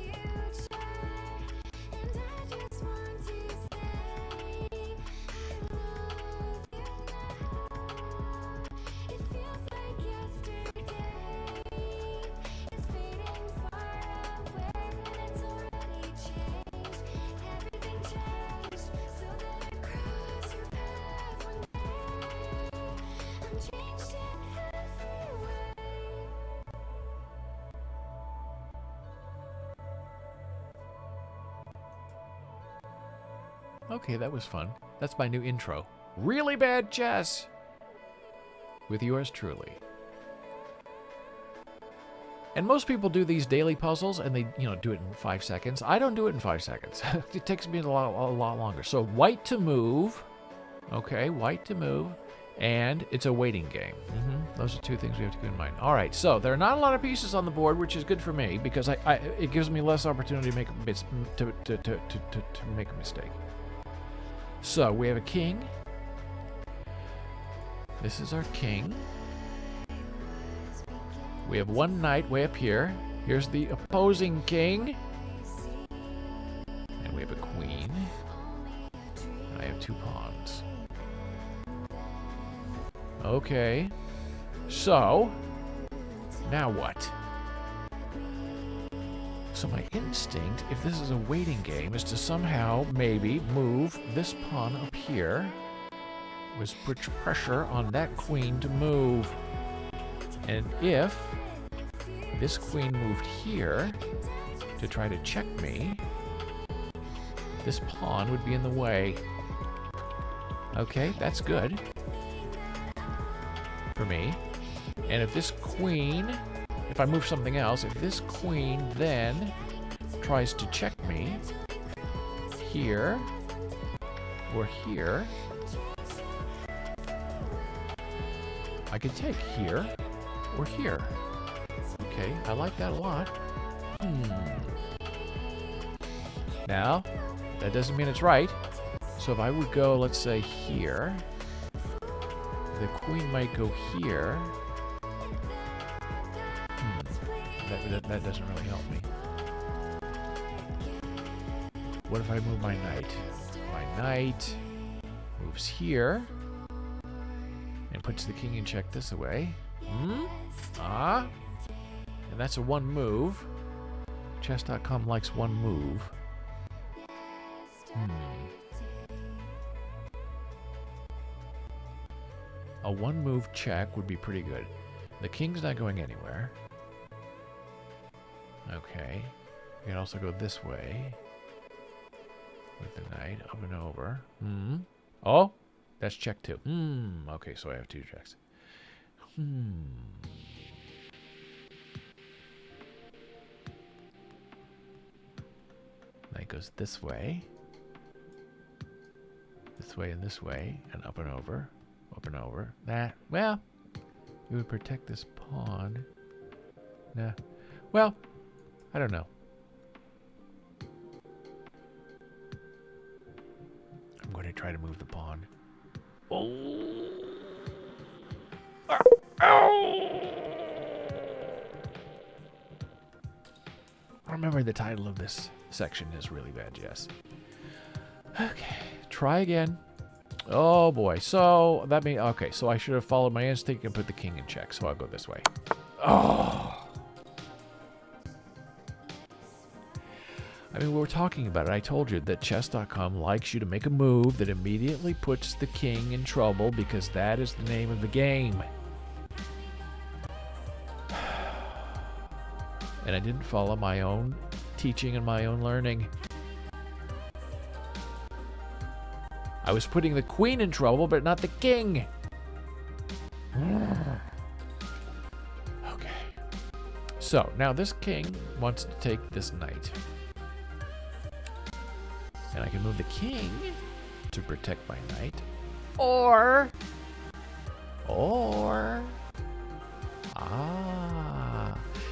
Okay, that was fun. That's my new intro. Really Bad Chess! With yours truly. And most people do these daily puzzles and they, do it in 5 seconds. I don't do it in 5 seconds. It takes me a lot longer. So white to move. Okay, white to move. And it's a waiting game. Those are two things we have to keep in mind. All right, so there are not a lot of pieces on the board, which is good for me because it gives me less opportunity to make a mistake. So we have a king. This is our king. We have one knight way up here. Here's the opposing king. And we have a queen. And I have 2 pawns. Okay. So, now what? So my instinct, if this is a waiting game, is to somehow maybe move this pawn up here. Was put pressure on that queen to move. And if this queen moved here to try to check me, This pawn would be in the way. Okay, that's good. For me. And if this queen, if I move something else, if this queen then tries to check me here or here, I could take here or here. Okay, I like that a lot. Now, that doesn't mean it's right. So if I would go, let's say, here, the queen might go here. That doesn't really help me. What if I move my knight? My knight moves here and puts the king in check this way. And that's a one move. Chess.com likes one move. A one move check would be pretty good. The king's not going anywhere. Okay. You can also go this way. With the knight up and over. Oh, that's check two. Okay, so I have two checks. Knight goes this way. This way and this way. And up and over. Up and over. Well, you would protect this pawn. Nah. Well, I don't know. I'm going to try to move the pawn. Oh! Remember, the title of this section is really bad, Jess. Okay, try again. Oh boy, so that means, okay, so I should have followed my instinct and put the king in check, so I'll go this way. Oh! I mean, we were talking about it. I told you that chess.com likes you to make a move that immediately puts the king in trouble because that is the name of the game. And I didn't follow my own teaching and my own learning. I was putting the queen in trouble, but not the king. Okay. So, now this king wants to take this knight. And I can move the king to protect my knight. Or...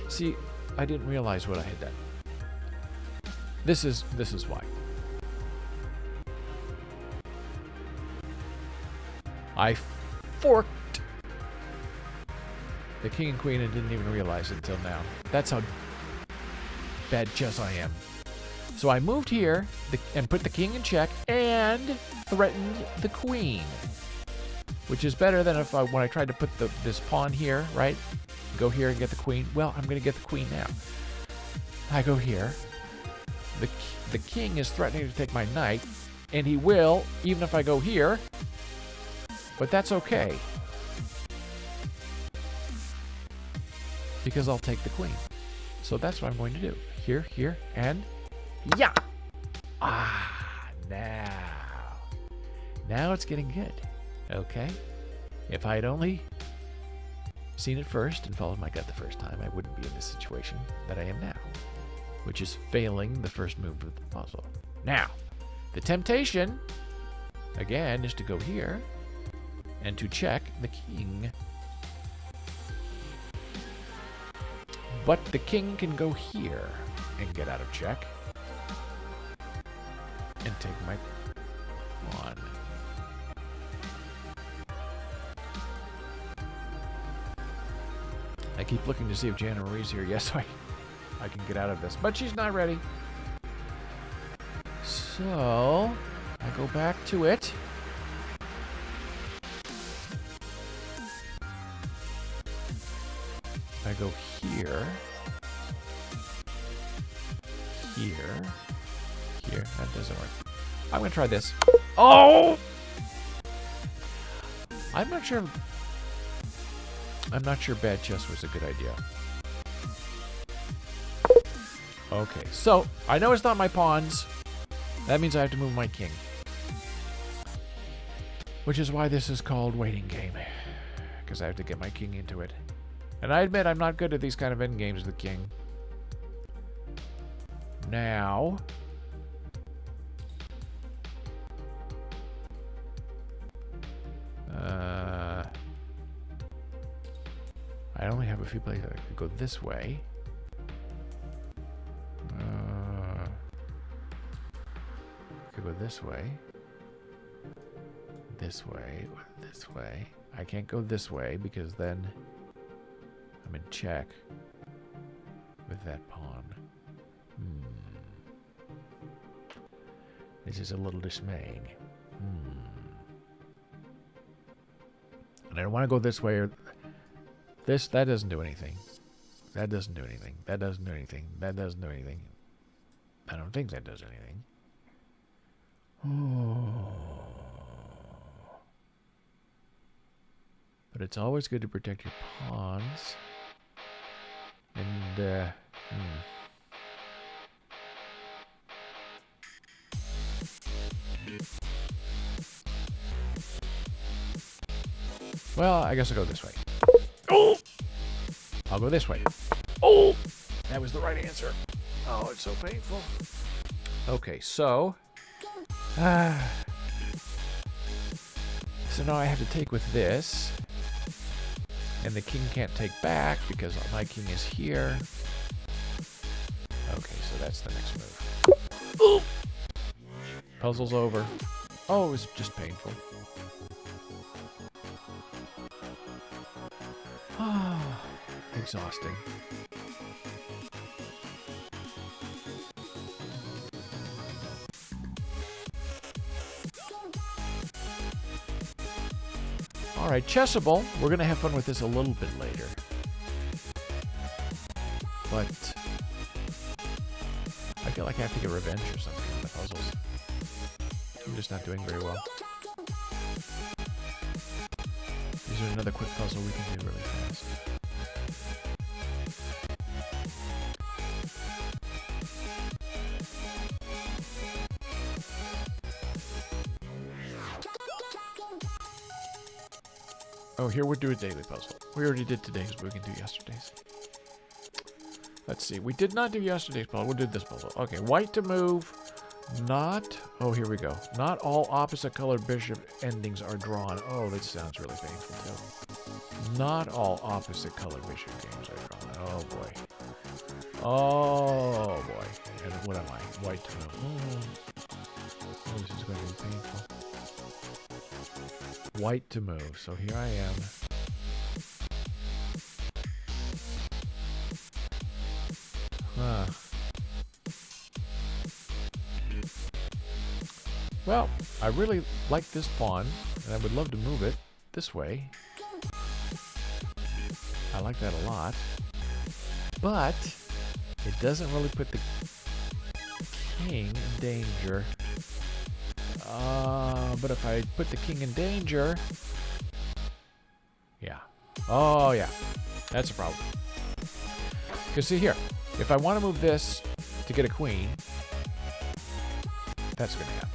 See, I didn't realize what I had done. This is why. I forked the king and queen and didn't even realize it until now. That's how bad chess I am. So I moved here and put the king in check and threatened the queen, which is better than when I tried to put this pawn here, right? Go here and get the queen. Well, I'm going to get the queen now. I go here. The king is threatening to take my knight, and he will, even if I go here. But that's okay, because I'll take the queen. So that's what I'm going to do. Here, here, and yeah. Now it's getting good. Okay. If I had only seen it first and followed my gut the first time, I wouldn't be in this situation that I am now, which is failing the first move of the puzzle. Now, the temptation, again, is to go here and to check the king. But the king can go here and get out of check and take my pawn. I keep looking to see if Janna Marie's here. Yes, I can get out of this, but she's not ready. So I go back to it. I go here, here, here. That doesn't work. I'm going to try this. Oh! I'm not sure bad chess was a good idea. Okay, so I know it's not my pawns. That means I have to move my king. Which is why this is called waiting game. Because I have to get my king into it. And I admit I'm not good at these kind of end games with the king. Now... I only have a few places. I could go this way. I could go this way. This way. This way. I can't go this way because then I'm in check with that pawn. This is a little dismaying. And I don't want to go this way or this. That doesn't do anything. That doesn't do anything. That doesn't do anything. That doesn't do anything. I don't think that does anything. But it's always good to protect your pawns. And, Well, I guess I'll go this way. Oh! I'll go this way. Oh! That was the right answer. Oh, it's so painful. Okay, so... so now I have to take with this. And the king can't take back because my king is here. Okay, so that's the next move. Ooh. Puzzle's over. Oh, it was just painful. Exhausting. Alright, chessable. We're going to have fun with this a little bit later. But I feel like I have to get revenge or something on the puzzles. I'm just not doing very well. Is there another quick puzzle we can do really fast? Oh, here we'll do a daily puzzle. We already did today's, but we can do yesterday's. Let's see. We did not do yesterday's puzzle. We'll do this puzzle. Okay, white to move. Not... Oh, here we go. Not all opposite colored bishop endings are drawn. Oh, that sounds really painful, too. Not all opposite colored bishop games are drawn. Oh, boy. Oh, boy. And what am I? White to move. Oh, this is going to be painful. White to move. So here I am. Huh. Well, I really like this pawn, and I would love to move it this way. I like that a lot. But it doesn't really put the king in danger. But if I put the king in danger... Yeah. Oh, yeah. That's a problem. Because see here, if I want to move this to get a queen, that's going to happen.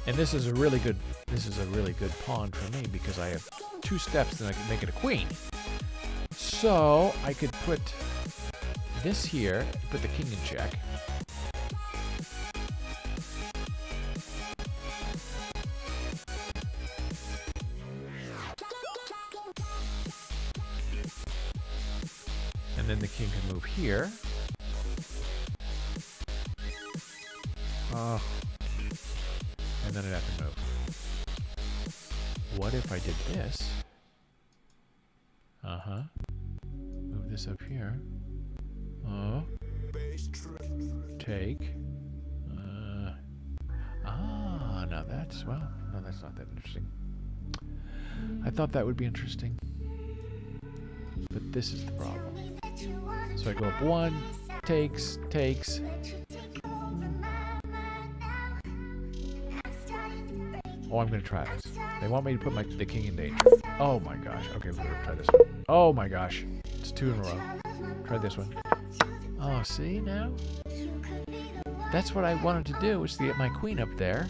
And this is a really good pawn for me because I have 2 steps and I can make it a queen. So I could put this here, put the king in check. And then the king can move here. And then I'd have to move. What if I did this? Move this up here. Take. Now that's, well, no, that's not that interesting. I thought that would be interesting. But this is the problem. So I go up 1, takes. Oh, I'm going to try this. They want me to put the king in danger. Oh my gosh. Okay, we're going to try this one. Oh my gosh. It's 2 in a row. Try this one. Oh, see now? That's what I wanted to do, was to get my queen up there.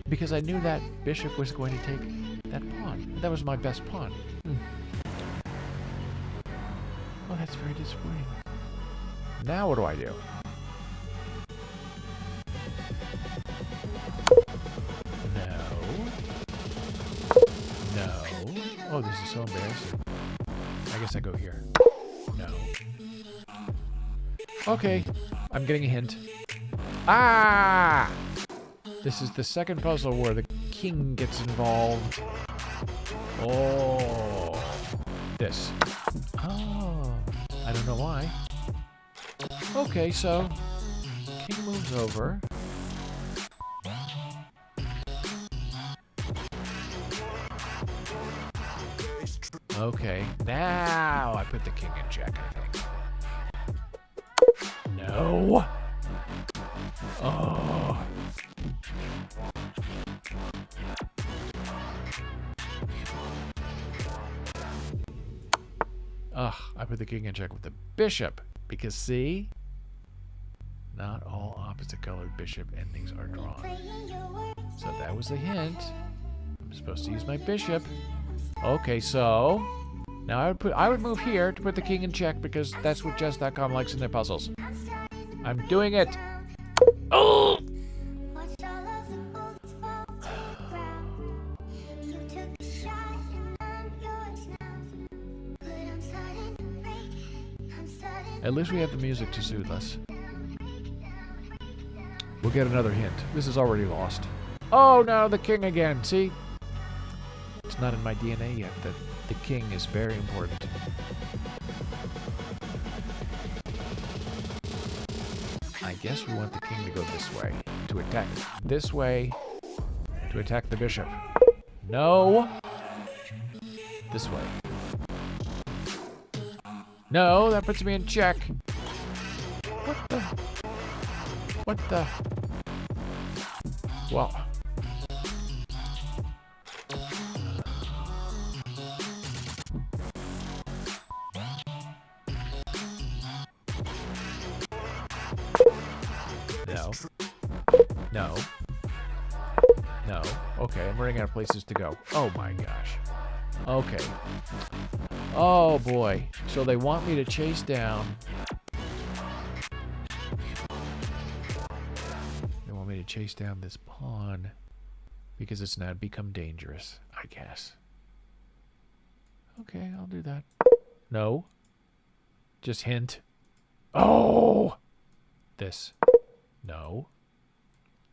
Because I knew that bishop was going to take that pawn. That was my best pawn. Oh, that's very disappointing. Now what do I do? No. Oh, this is so embarrassing. I guess I go here. No. Okay, I'm getting a hint. Ah! This is the second puzzle where the king gets involved. Oh. This. Oh. I don't know why. Okay, so king moves over. Okay, now I put the king in check, I think. No. Oh. Ugh, I put the king in check with the bishop. Because, see? Not all opposite colored bishop endings are drawn. So that was a hint. I'm supposed to use my bishop. Okay, so now I would move here to put the king in check because that's what chess.com likes in their puzzles. I'm doing it. Oh! At least we have the music to soothe us. We'll get another hint. This is already lost. Oh no, the king again. See? It's not in my DNA yet that the king is very important. I guess we want the king to go this way. To attack this way. To attack the bishop. No. This way. No, that puts me in check. What the? What the? Well. No. No. No. Okay, I'm running out of places to go. Oh my gosh. Okay. Oh boy. So they want me to chase down. They want me to chase down this pawn because it's now become dangerous, I guess. Okay, I'll do that. No. Just hint. Oh! This. No.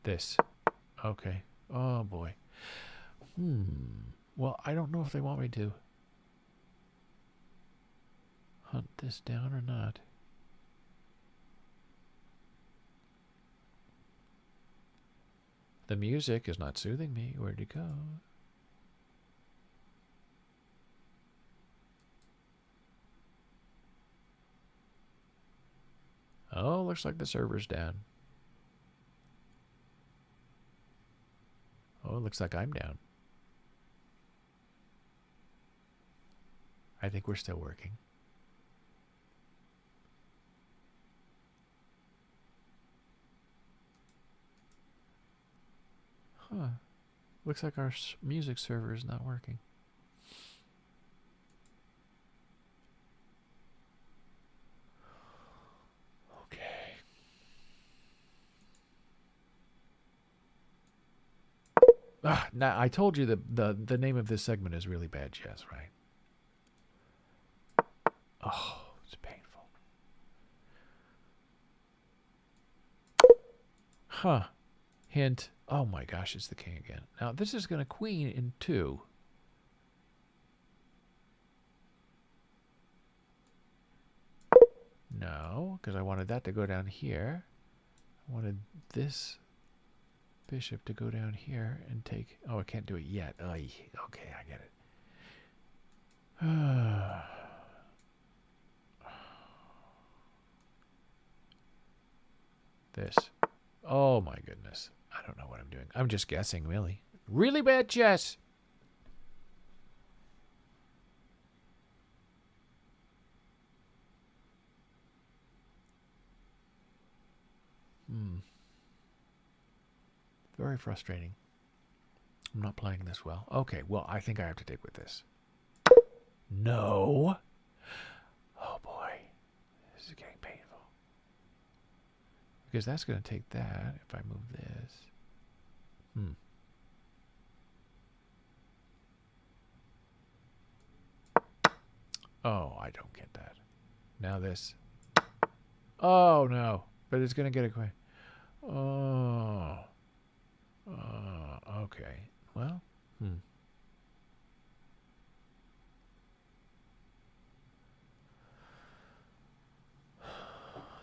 This. Okay. Oh boy. Well, I don't know if they want me to hunt this down or not. The music is not soothing me. Where'd it go? Oh, looks like the server's down. Oh, it looks like I'm down. I think we're still working. Huh. Looks like our music server is not working. Okay. Now I told you the name of this segment is Really Bad Chess, right? Oh, it's painful. Huh. Hint. Oh my gosh, it's the king again. Now this is going to queen in 2. No, because I wanted that to go down here. I wanted this bishop to go down here and take... Oh, I can't do it yet. Okay, I get it. This. Oh my goodness. I don't know what I'm doing. I'm just guessing, really. Really bad chess. very frustrating. I'm not playing this well. Okay, well, I think I have to dig with this. No. Oh boy. This is getting painful. Because that's going to take that if I move this. Oh, I don't get that. Now this. Oh, no. But it's going to get it quick. Oh. Okay. Well,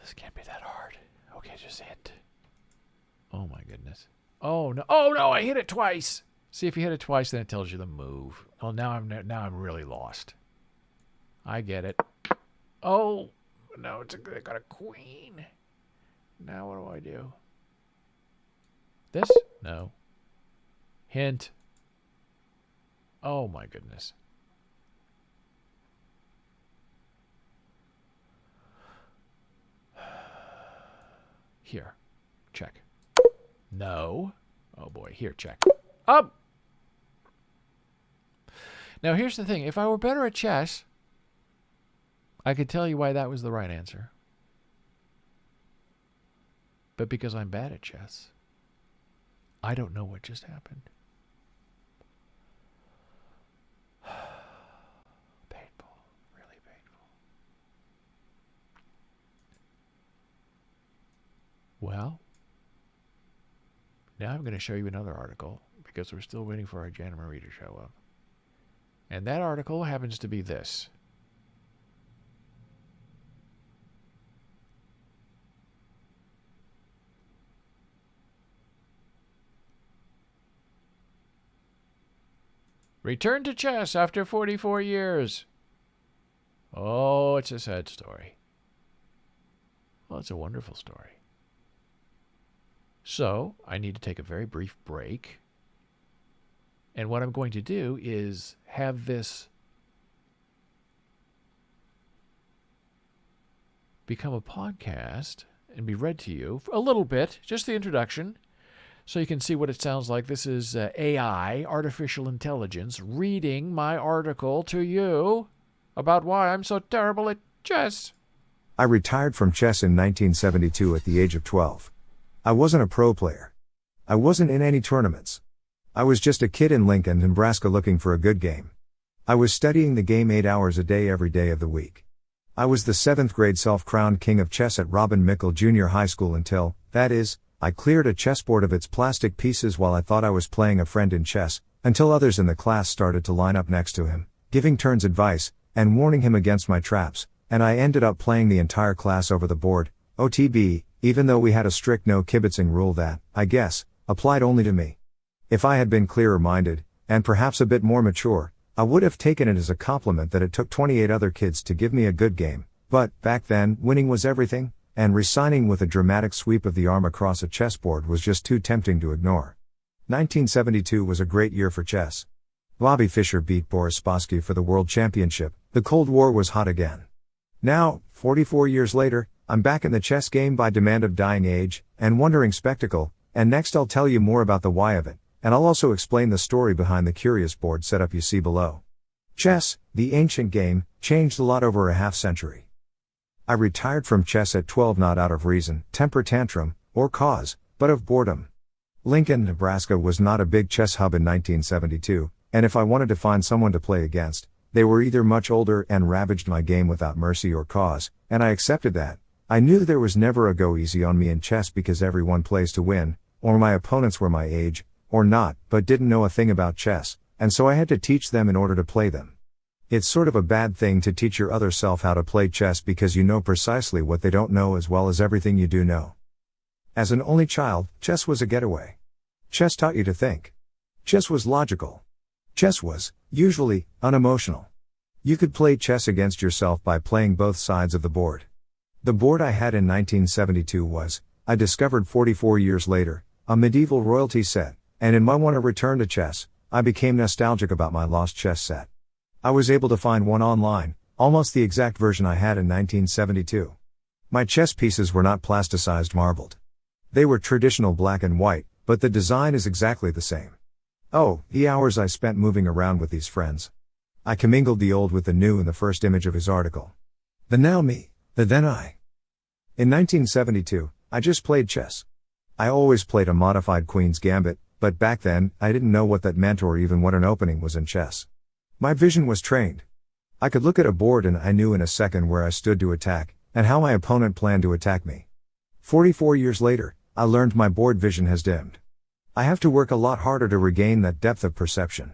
This can't be that hard. Okay, just hit. Oh my goodness. Oh no! Oh no! I hit it twice. See, if you hit it twice, then it tells you the move. Oh, now I'm really lost. I get it. Oh no! They got a queen. Now what do I do? This? No. Hint. Oh my goodness. Here. Check. No. Oh boy. Here, check. Up! Now here's the thing. If I were better at chess, I could tell you why that was the right answer. But because I'm bad at chess, I don't know what just happened. Painful. Really painful. Well, now I'm going to show you another article because we're still waiting for our Janna Marie to show up. And that article happens to be this. Return to chess after 44 years. Oh, it's a sad story. Well, it's a wonderful story. So, I need to take a very brief break. And what I'm going to do is have this become a podcast and be read to you for a little bit, just the introduction, so you can see what it sounds like. This is AI, artificial intelligence, reading my article to you about why I'm so terrible at chess. I retired from chess in 1972 at the age of 12. I wasn't a pro player. I wasn't in any tournaments. I was just a kid in Lincoln, Nebraska looking for a good game. I was studying the game 8 hours a day every day of the week. I was the 7th grade self-crowned king of chess at Robin Mickle Junior High School until, that is, I cleared a chessboard of its plastic pieces while I thought I was playing a friend in chess, until others in the class started to line up next to him, giving turns advice, and warning him against my traps, and I ended up playing the entire class over the board, OTB, even though we had a strict no kibitzing rule that, I guess, applied only to me. If I had been clearer-minded, and perhaps a bit more mature, I would have taken it as a compliment that it took 28 other kids to give me a good game, but, back then, winning was everything, and resigning with a dramatic sweep of the arm across a chessboard was just too tempting to ignore. 1972 was a great year for chess. Bobby Fischer beat Boris Spassky for the World Championship. The Cold War was hot again. Now, 44 years later, I'm back in the chess game by demand of dying age, and wondering spectacle, and next I'll tell you more about the why of it, and I'll also explain the story behind the curious board setup you see below. Chess, the ancient game, changed a lot over a half-century. I retired from chess at 12 not out of reason, temper tantrum, or cause, but of boredom. Lincoln, Nebraska was not a big chess hub in 1972, and if I wanted to find someone to play against, they were either much older and ravaged my game without mercy or cause, and I accepted that. I knew there was never a go easy on me in chess because everyone plays to win, or my opponents were my age, or not, but didn't know a thing about chess, and so I had to teach them in order to play them. It's sort of a bad thing to teach your other self how to play chess because you know precisely what they don't know as well as everything you do know. As an only child, chess was a getaway. Chess taught you to think. Chess was logical. Chess was, usually, unemotional. You could play chess against yourself by playing both sides of the board. The board I had in 1972 was, I discovered 44 years later, a medieval royalty set, and in my want to return to chess, I became nostalgic about my lost chess set. I was able to find one online, almost the exact version I had in 1972. My chess pieces were not plasticized marbled. They were traditional black and white, But the design is exactly the same. Oh, the hours I spent moving around with these friends. I commingled the old with the new in the first image of his article. The now me, the then I. In 1972, I just played chess. I always played a modified Queen's Gambit, but back then, I didn't know what that meant or even what an opening was in chess. My vision was trained. I could look at a board and I knew in a second where I stood to attack, and how my opponent planned to attack me. 44 years later, I learned my board vision has dimmed. I have to work a lot harder to regain that depth of perception.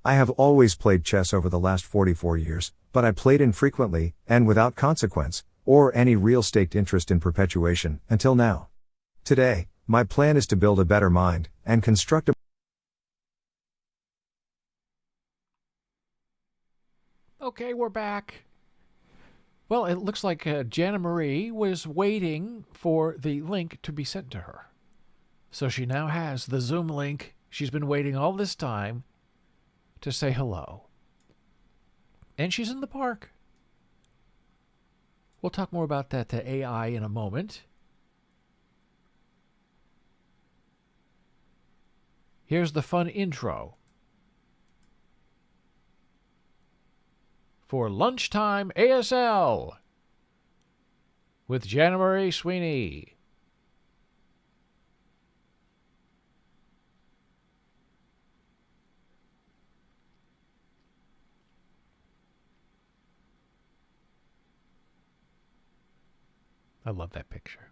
I have always played chess over the last 44 years, but I played infrequently, and without consequence, or any real staked interest in perpetuation, until now. Today, my plan is to build a better mind, and construct a Okay, we're back. Well, it looks like Janna Marie was waiting for the link to be sent to her. So she now has the Zoom link. She's been waiting all this time to say hello. And she's in the park. We'll talk more about that to AI in a moment. Here's the fun intro for Lunchtime ASL with Janna Marie Sweeney. I love that picture.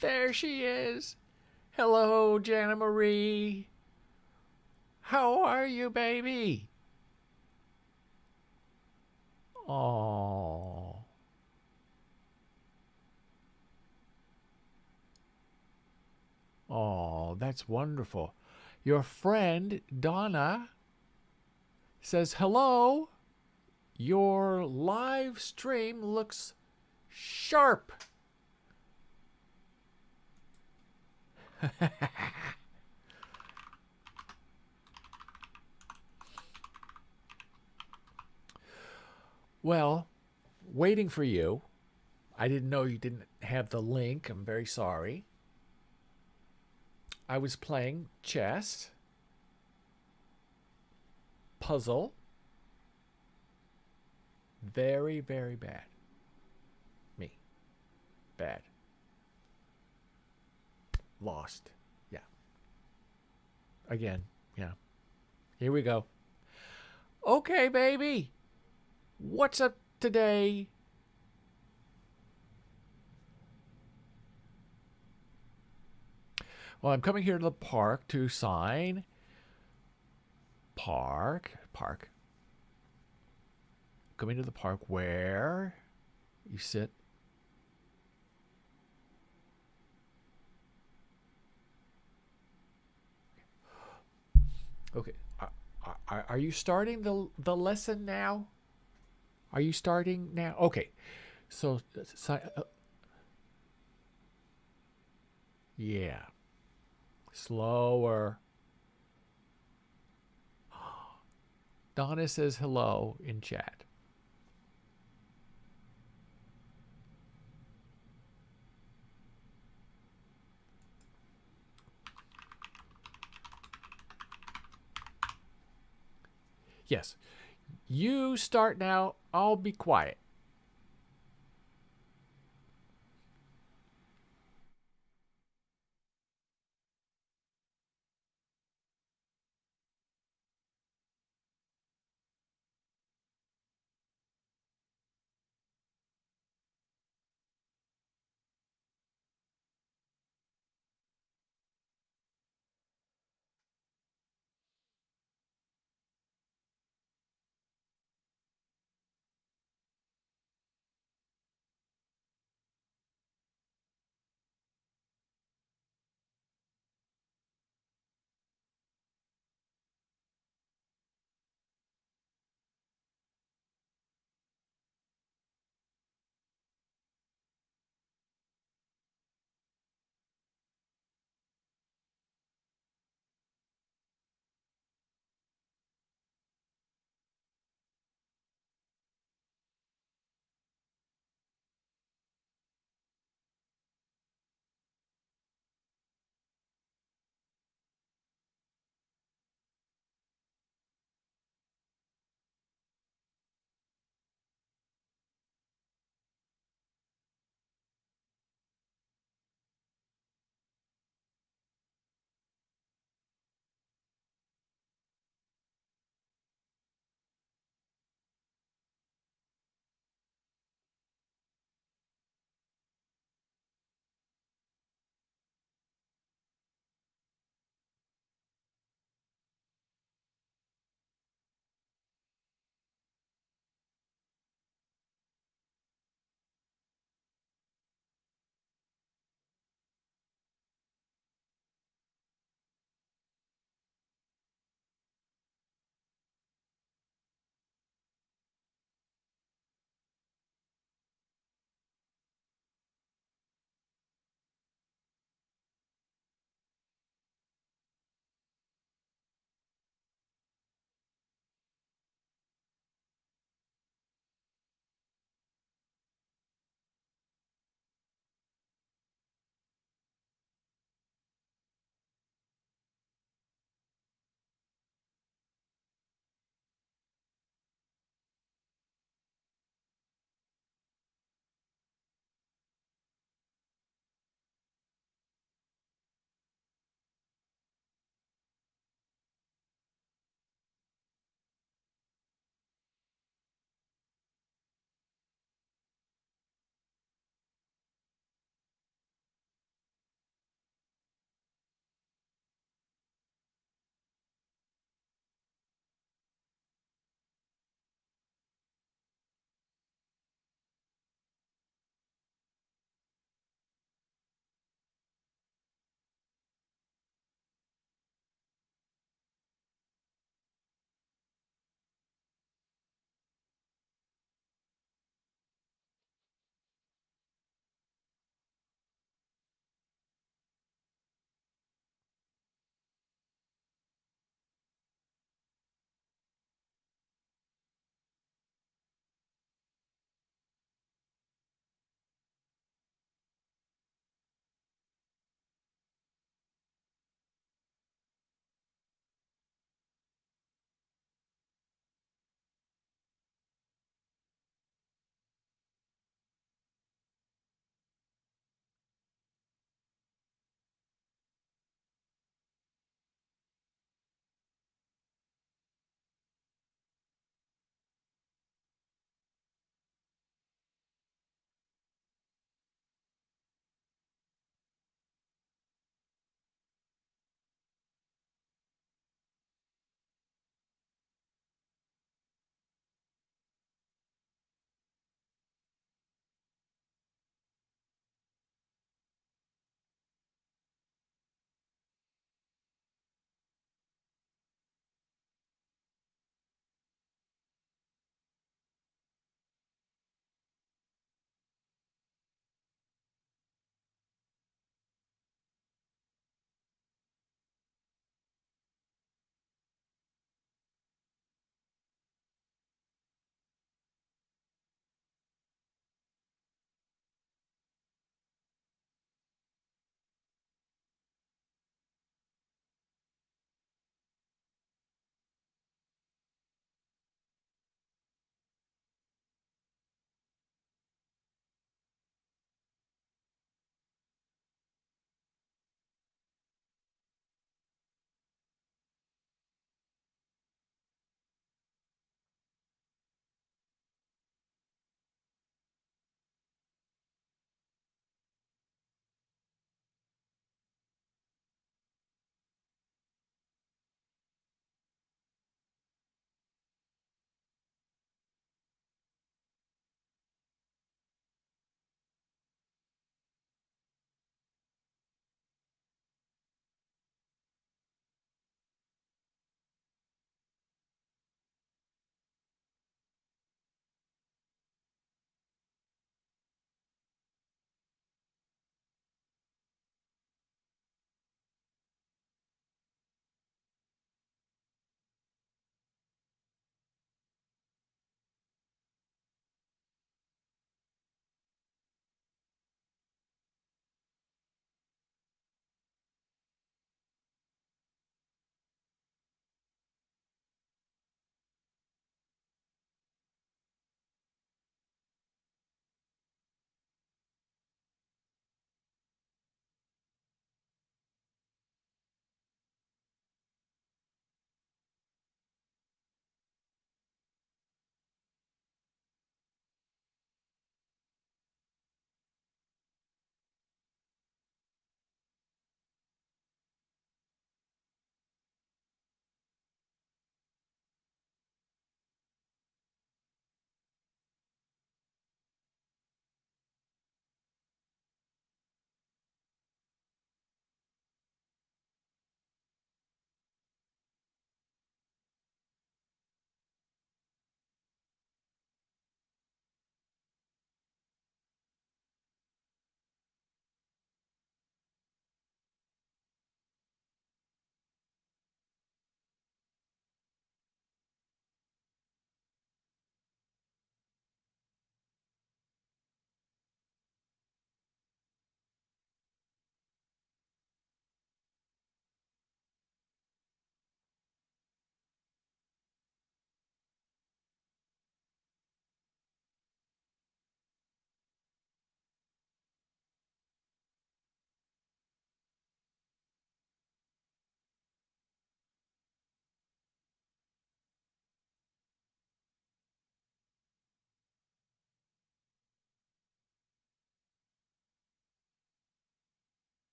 There she is. Hello, Janna Marie. How are you, baby? Oh. Oh, that's wonderful. Your friend, Donna, says, hello. Your live stream looks sharp. Well, waiting for you. I didn't know you didn't have the link. I'm very sorry. I was playing chess, puzzle. Very, very bad. Me. Bad. Lost. Yeah. Again. Yeah. Here we go. Okay, baby. What's up today? Well, I'm coming here to the park to sign. Park. Coming to the park where you sit. Okay. Are you starting the lesson now? Are you starting now? Okay. So yeah. Slower. Donna says hello in chat. Yes. You start now. I'll be quiet.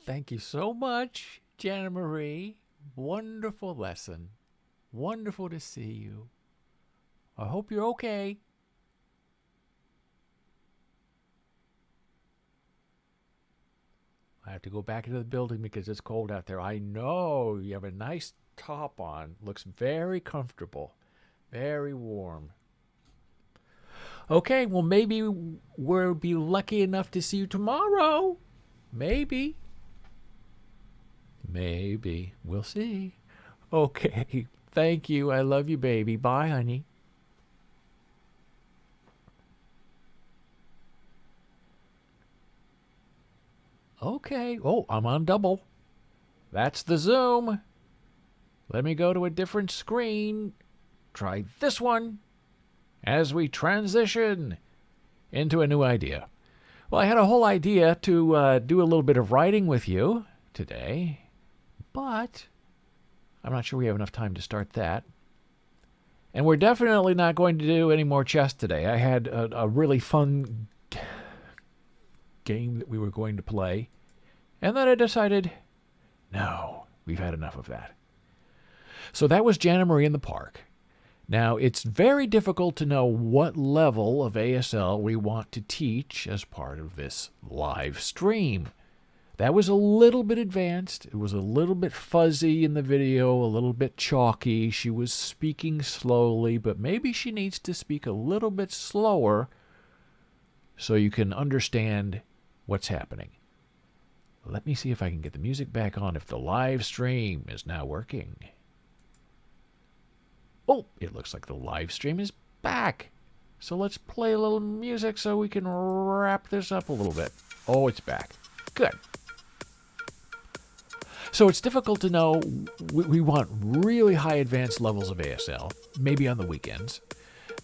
Thank you so much, Janna Marie. Wonderful lesson. Wonderful to see you. I hope you're okay. I have to go back into the building because it's cold out there. I know you have a nice top on. Looks very comfortable. Very warm. Okay, well, maybe we'll be lucky enough to see you tomorrow. Maybe. Maybe. We'll see. Okay. Thank you. I love you, baby. Bye, honey. Okay. Oh, I'm on double. That's the Zoom. Let me go to a different screen. Try this one as we transition into a new idea. Well, I had a whole idea to do a little bit of writing with you today, but I'm not sure we have enough time to start that. And we're definitely not going to do any more chess today. I had a really fun game that we were going to play, and then I decided, no, we've had enough of that. So that was Janna Marie in the park. Now, it's very difficult to know what level of ASL we want to teach as part of this live stream. That was a little bit advanced. It was a little bit fuzzy in the video, a little bit chalky. She was speaking slowly, but maybe she needs to speak a little bit slower so you can understand what's happening. Let me see if I can get the music back on, if the live stream is now working. Oh, it looks like the live stream is back. So let's play a little music so we can wrap this up a little bit. Oh, it's back. Good. So it's difficult to know. We want really high advanced levels of ASL, maybe on the weekends.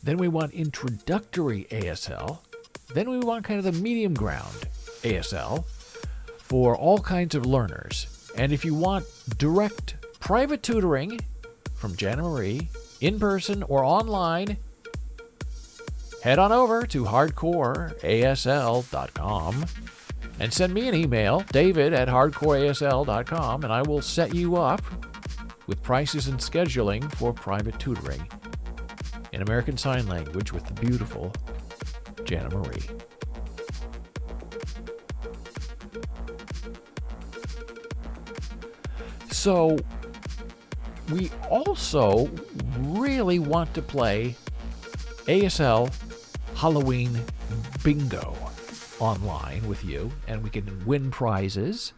Then we want introductory ASL. Then we want kind of the medium ground ASL for all kinds of learners. And if you want direct private tutoring from Janna Marie, in person or online, head on over to hardcoreasl.com and send me an email, david@hardcoreasl.com, and I will set you up with prices and scheduling for private tutoring in American Sign Language with the beautiful Janna Marie. So, we also really want to play ASL Halloween Bingo online with you, and we can win prizes.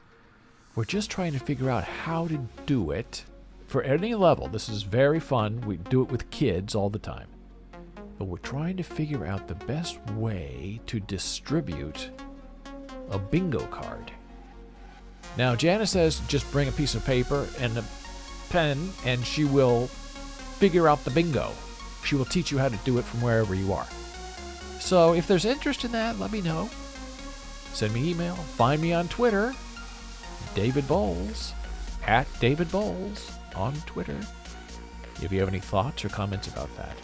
We're just trying to figure out how to do it for any level. This is very fun. We do it with kids all the time. But we're trying to figure out the best way to distribute a bingo card. Now, Janna says just bring a piece of paper and a pen, and she will figure out the bingo. She will teach you how to do it from wherever you are. So if there's interest in that, let me know. Send me email. Find me on Twitter, David Boles, @DavidBoles on Twitter, if you have any thoughts or comments about that.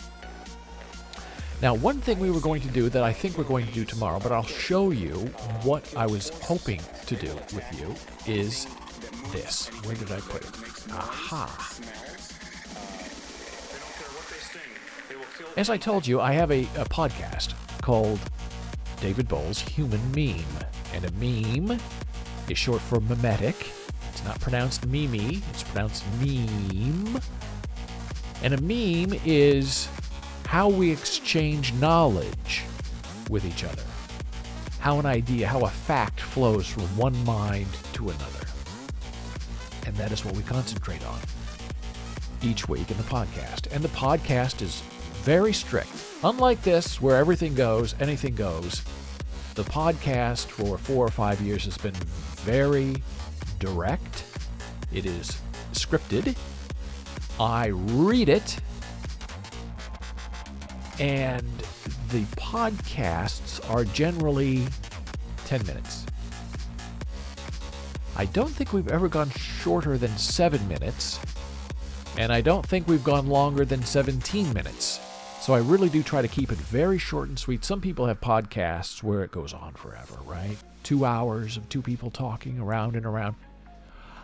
Now, one thing we were going to do that I think we're going to do tomorrow, but I'll show you what I was hoping to do with you, is this. Where did I put it? Aha. As I told you, I have a podcast called David Boles Human Meme. And a meme is short for memetic. It's not pronounced meme, it's pronounced meme. And a meme is how we exchange knowledge with each other. How an idea, how a fact flows from one mind to another. And that is what we concentrate on each week in the podcast. And the podcast is very strict. Unlike this, where everything goes, anything goes, the podcast for 4 or 5 years has been very direct. It is scripted. I read it. And the podcasts are generally 10 minutes. I don't think we've ever gone shorter than 7 minutes. And I don't think we've gone longer than 17 minutes. So I really do try to keep it very short and sweet. Some people have podcasts where it goes on forever, right? 2 hours of two people talking around and around.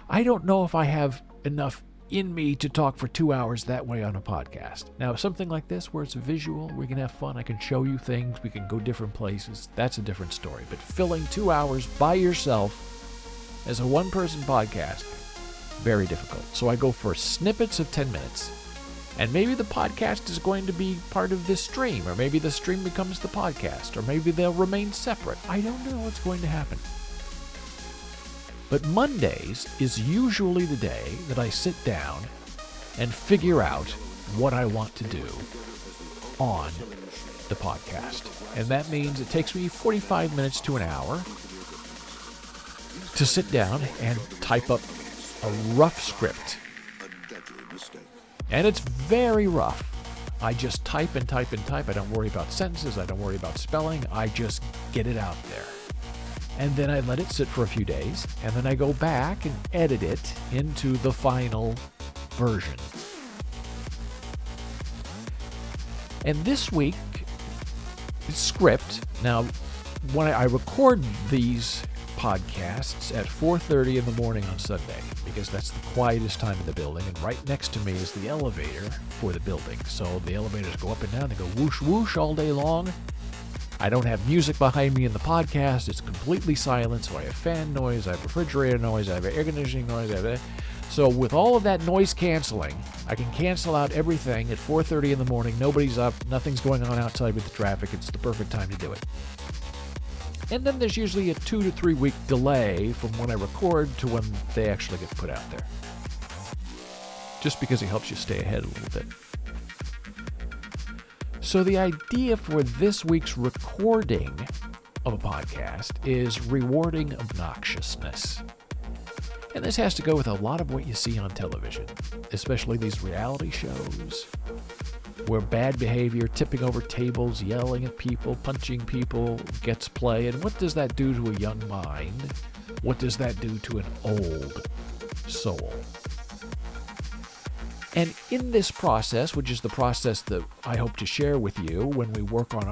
I don't know if I have enough in me to talk for 2 hours that way on a podcast. Now, something like this where it's visual, we can have fun, I can show you things, we can go different places, that's a different story. But filling 2 hours by yourself as a one-person podcast, very difficult. So I go for snippets of 10 minutes. And maybe the podcast is going to be part of this stream, or maybe the stream becomes the podcast, or maybe they'll remain separate. I don't know what's going to happen. But Mondays is usually the day that I sit down and figure out what I want to do on the podcast. And that means it takes me 45 minutes to an hour to sit down and type up a rough script. And it's very rough. I just type and type and type. I don't worry about sentences. I don't worry about spelling. I just get it out there. And then I let it sit for a few days. And then I go back and edit it into the final version. And this week, script. Now, when I record these podcasts at 4:30 in the morning on Sunday, because that's the quietest time in the building, and right next to me is the elevator for the building. So the elevators go up and down, they go whoosh whoosh all day long. I don't have music behind me in the podcast, it's completely silent, so I have fan noise, I have refrigerator noise, I have air conditioning noise, So with all of that noise canceling, I can cancel out everything at 4:30 in the morning, nobody's up, nothing's going on outside with the traffic, it's the perfect time to do it. And then there's usually a 2 to 3 week delay from when I record to when they actually get put out there. Just because it helps you stay ahead a little bit. So the idea for this week's recording of a podcast is rewarding obnoxiousness. And this has to go with a lot of what you see on television, especially these reality shows, where bad behavior, tipping over tables, yelling at people, punching people gets play. And what does that do to a young mind? What does that do to an old soul? And in this process, which is the process that I hope to share with you when we work on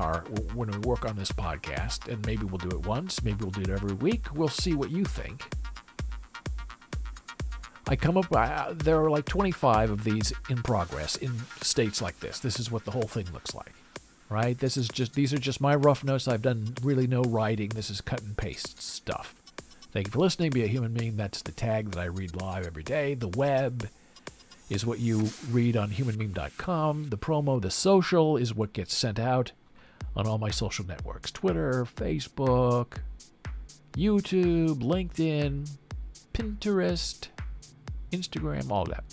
this podcast, and maybe we'll do it once, maybe we'll do it every week, we'll see what you think. There are like 25 of these in progress in states like this. This is what the whole thing looks like, right? These are just my rough notes. I've done really no writing. This is cut and paste stuff. Thank you for listening. Be a human being. That's the tag that I read live every day. The web is what you read on humanmeme.com. The promo, the social, is what gets sent out on all my social networks. Twitter, Facebook, YouTube, LinkedIn, Pinterest, Instagram, all that.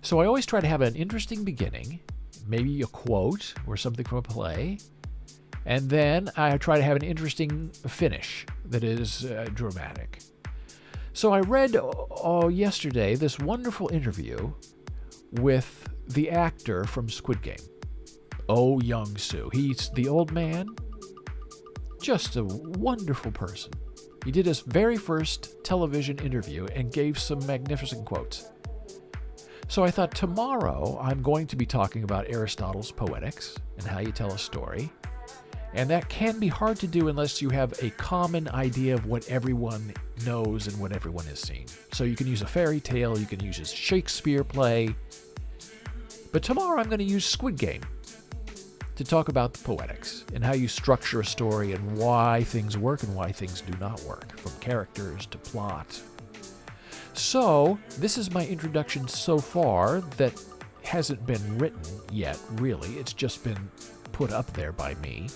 So I always try to have an interesting beginning, maybe a quote or something from a play, and then I try to have an interesting finish that is dramatic. So I read yesterday this wonderful interview with the actor from Squid Game, Oh Young-soo. He's the old man, just a wonderful person. He did his very first television interview and gave some magnificent quotes. So I thought tomorrow I'm going to be talking about Aristotle's Poetics and how you tell a story. And that can be hard to do unless you have a common idea of what everyone knows and what everyone has seen. So you can use a fairy tale, you can use a Shakespeare play. But tomorrow I'm going to use Squid Game to talk about the poetics and how you structure a story and why things work and why things do not work, from characters to plot. So, this is my introduction so far that hasn't been written yet, really. It's just been put up there by me.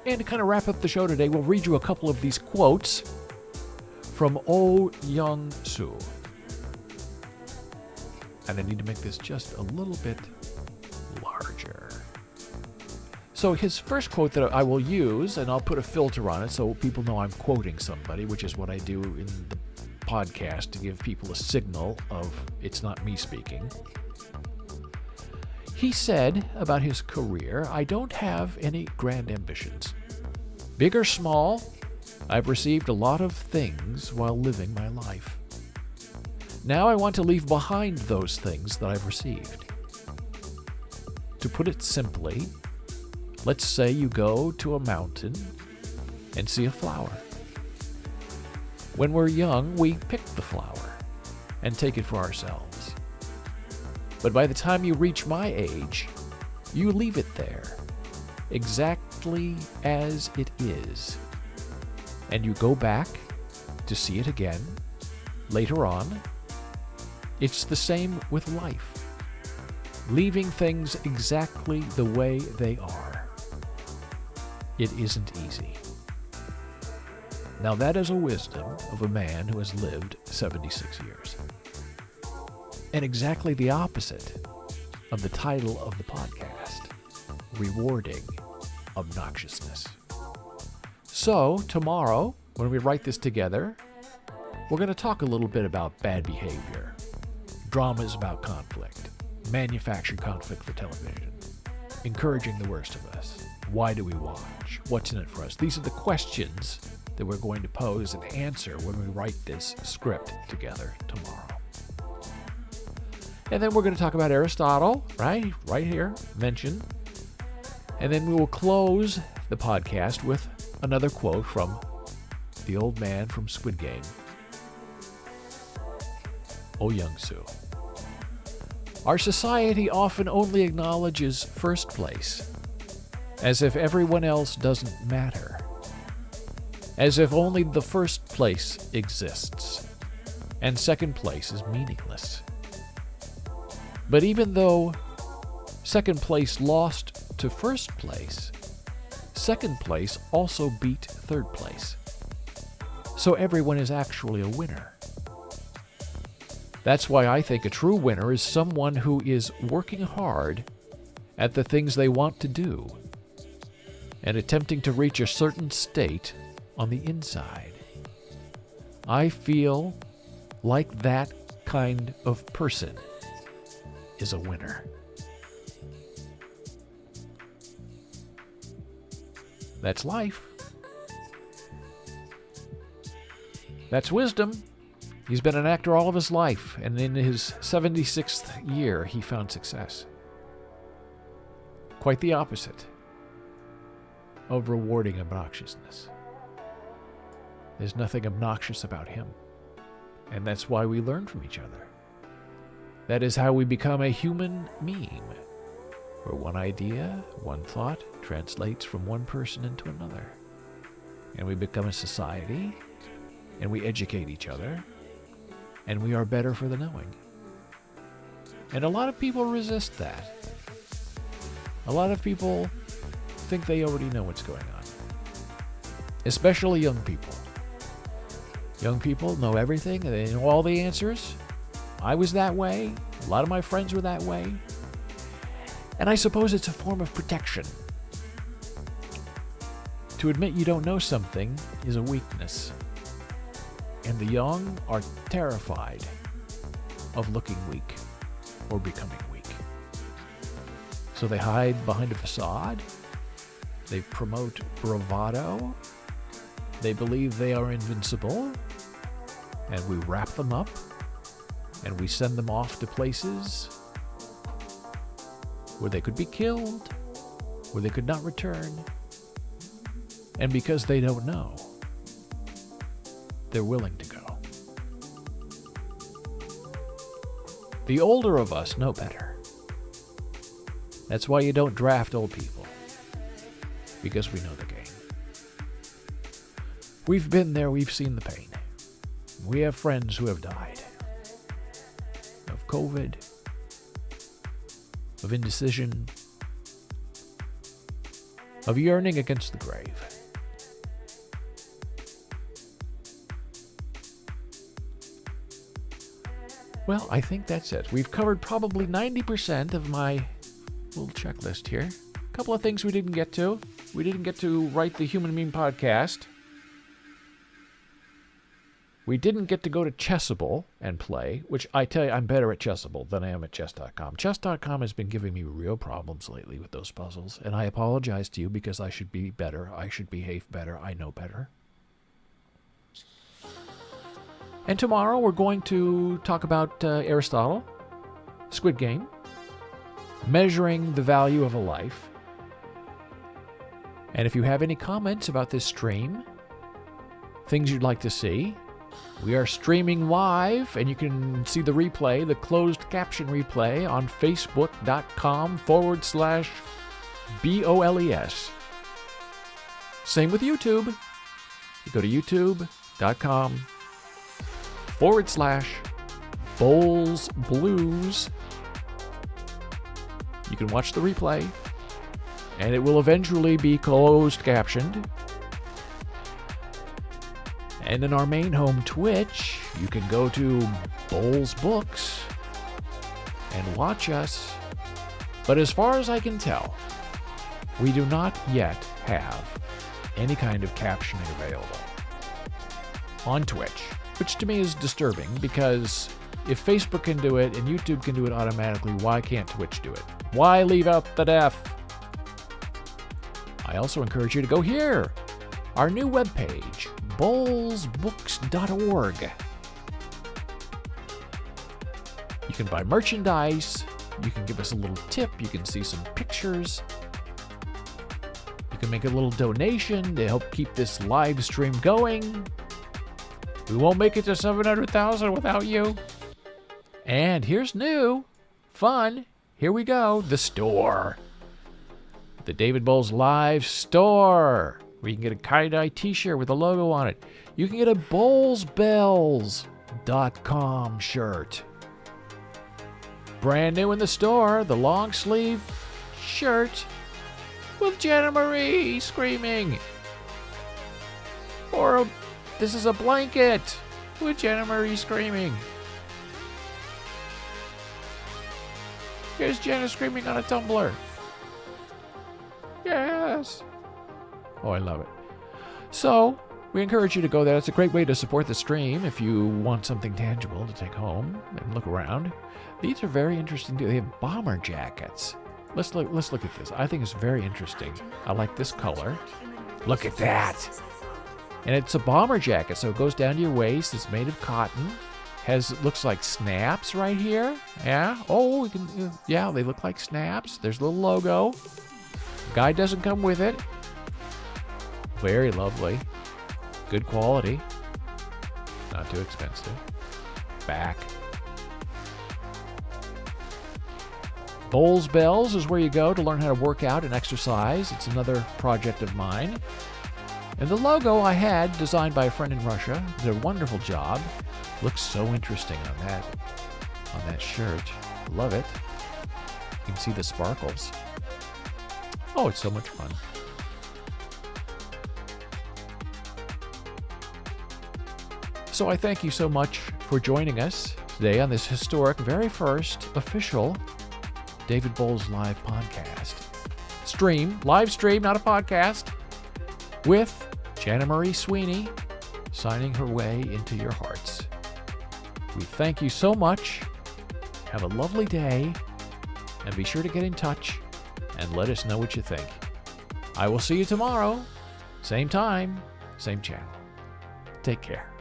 And to kind of wrap up the show today, we'll read you a couple of these quotes from Oh Young-soo. And I need to make this just a little bit larger. So his first quote that I will use, and I'll put a filter on it so people know I'm quoting somebody, which is what I do in the podcast to give people a signal of it's not me speaking. He said about his career, "I don't have any grand ambitions. Big or small, I've received a lot of things while living my life. Now I want to leave behind those things that I've received. To put it simply, let's say you go to a mountain and see a flower. When we're young, we pick the flower and take it for ourselves. But by the time you reach my age, you leave it there, exactly as it is. And you go back to see it again later on. It's the same with life. Leaving things exactly the way they are. It isn't easy. Now that is a wisdom of a man who has lived 76 years. And exactly the opposite of the title of the podcast, Rewarding Obnoxiousness. So, tomorrow, when we write this together, we're going to talk a little bit about bad behavior, dramas about conflict, manufactured conflict for television, encouraging the worst of us. Why do we watch? What's in it for us? These are the questions that we're going to pose and answer when we write this script together tomorrow. And then we're going to talk about Aristotle, right here, mentioned. And then we will close the podcast with another quote from the old man from Squid Game, Oh Young-soo. Our society often only acknowledges first place, as if everyone else doesn't matter, as if only the first place exists, and second place is meaningless. But even though second place lost to first place, second place also beat third place. So everyone is actually a winner. That's why I think a true winner is someone who is working hard at the things they want to do and attempting to reach a certain state on the inside. I feel like that kind of person is a winner. That's life. That's wisdom. He's been an actor all of his life, and in his 76th year, he found success. Quite the opposite of rewarding obnoxiousness. There's nothing obnoxious about him, and that's why we learn from each other. That is how we become a human meme, where one idea, one thought translates from one person into another. And we become a society, and we educate each other, and we are better for the knowing. And a lot of people resist that. A lot of people think they already know what's going on. Especially young people. Young people know everything, they know all the answers. I was that way. A lot of my friends were that way. And I suppose it's a form of protection. To admit you don't know something is a weakness. And the young are terrified of looking weak or becoming weak. So they hide behind a facade. They promote bravado. They believe they are invincible. And we wrap them up. And we send them off to places where they could be killed, where they could not return. And because they don't know, they're willing to go. The older of us know better. That's why you don't draft old people, because we know the game. We've been there, we've seen the pain. We have friends who have died of COVID, of indecision, of yearning against the grave. Well, I think that's it. We've covered probably 90% of my little checklist here. A couple of things we didn't get to. We didn't get to write the Human Meme podcast. We didn't get to go to Chessable and play, which I tell you, I'm better at Chessable than I am at Chess.com. Chess.com has been giving me real problems lately with those puzzles, and I apologize to you because I should be better. I should behave better. I know better. And tomorrow we're going to talk about Aristotle, Squid Game, measuring the value of a life. And if you have any comments about this stream, things you'd like to see, we are streaming live, and you can see the replay, the closed caption replay, on facebook.com/BOLES. Same with YouTube. You go to youtube.com/Boles Blues. You can watch the replay, and it will eventually be closed captioned. And in our main home Twitch, you can go to Boles Books and watch us. But as far as I can tell, we do not yet have any kind of captioning available on Twitch, which to me is disturbing, because if Facebook can do it and YouTube can do it automatically, why can't Twitch do it? Why leave out the deaf? I also encourage you to go here, our new webpage, bolesbooks.org. You can buy merchandise, you can give us a little tip, you can see some pictures, you can make a little donation to help keep this live stream going. We won't make it to 700,000 without you. And here's new, fun, here we go, the store. The David Boles Live store, where you can get a tie-dye t-shirt with a logo on it. You can get a bolesbells.com shirt. Brand new in the store, the long sleeve shirt with Janna Marie screaming. Or this is a blanket with Janna Marie screaming. Here's Janna screaming on a tumbler. Yes. Oh, I love it. So, we encourage you to go there. It's a great way to support the stream if you want something tangible to take home and look around. These are very interesting too. They have bomber jackets. Let's look at this. I think it's very interesting. I like this color. Look at that. And it's a bomber jacket, so it goes down to your waist. It's made of cotton. Looks like snaps right here. Yeah. Oh, we can. Yeah, they look like snaps. There's a little logo. Guy doesn't come with it. Very lovely. Good quality. Not too expensive. Back. Boles Bells is where you go to learn how to work out and exercise. It's another project of mine. And the logo I had, designed by a friend in Russia, did a wonderful job. Looks so interesting on that shirt. Love it. You can see the sparkles. Oh, it's so much fun. So I thank you so much for joining us today on this historic, very first official David Boles Live podcast. Live stream, not a podcast, with Janna Marie Sweeney signing her way into your hearts. We thank you so much. Have a lovely day, and be sure to get in touch and let us know what you think. I will see you tomorrow, same time, same channel. Take care.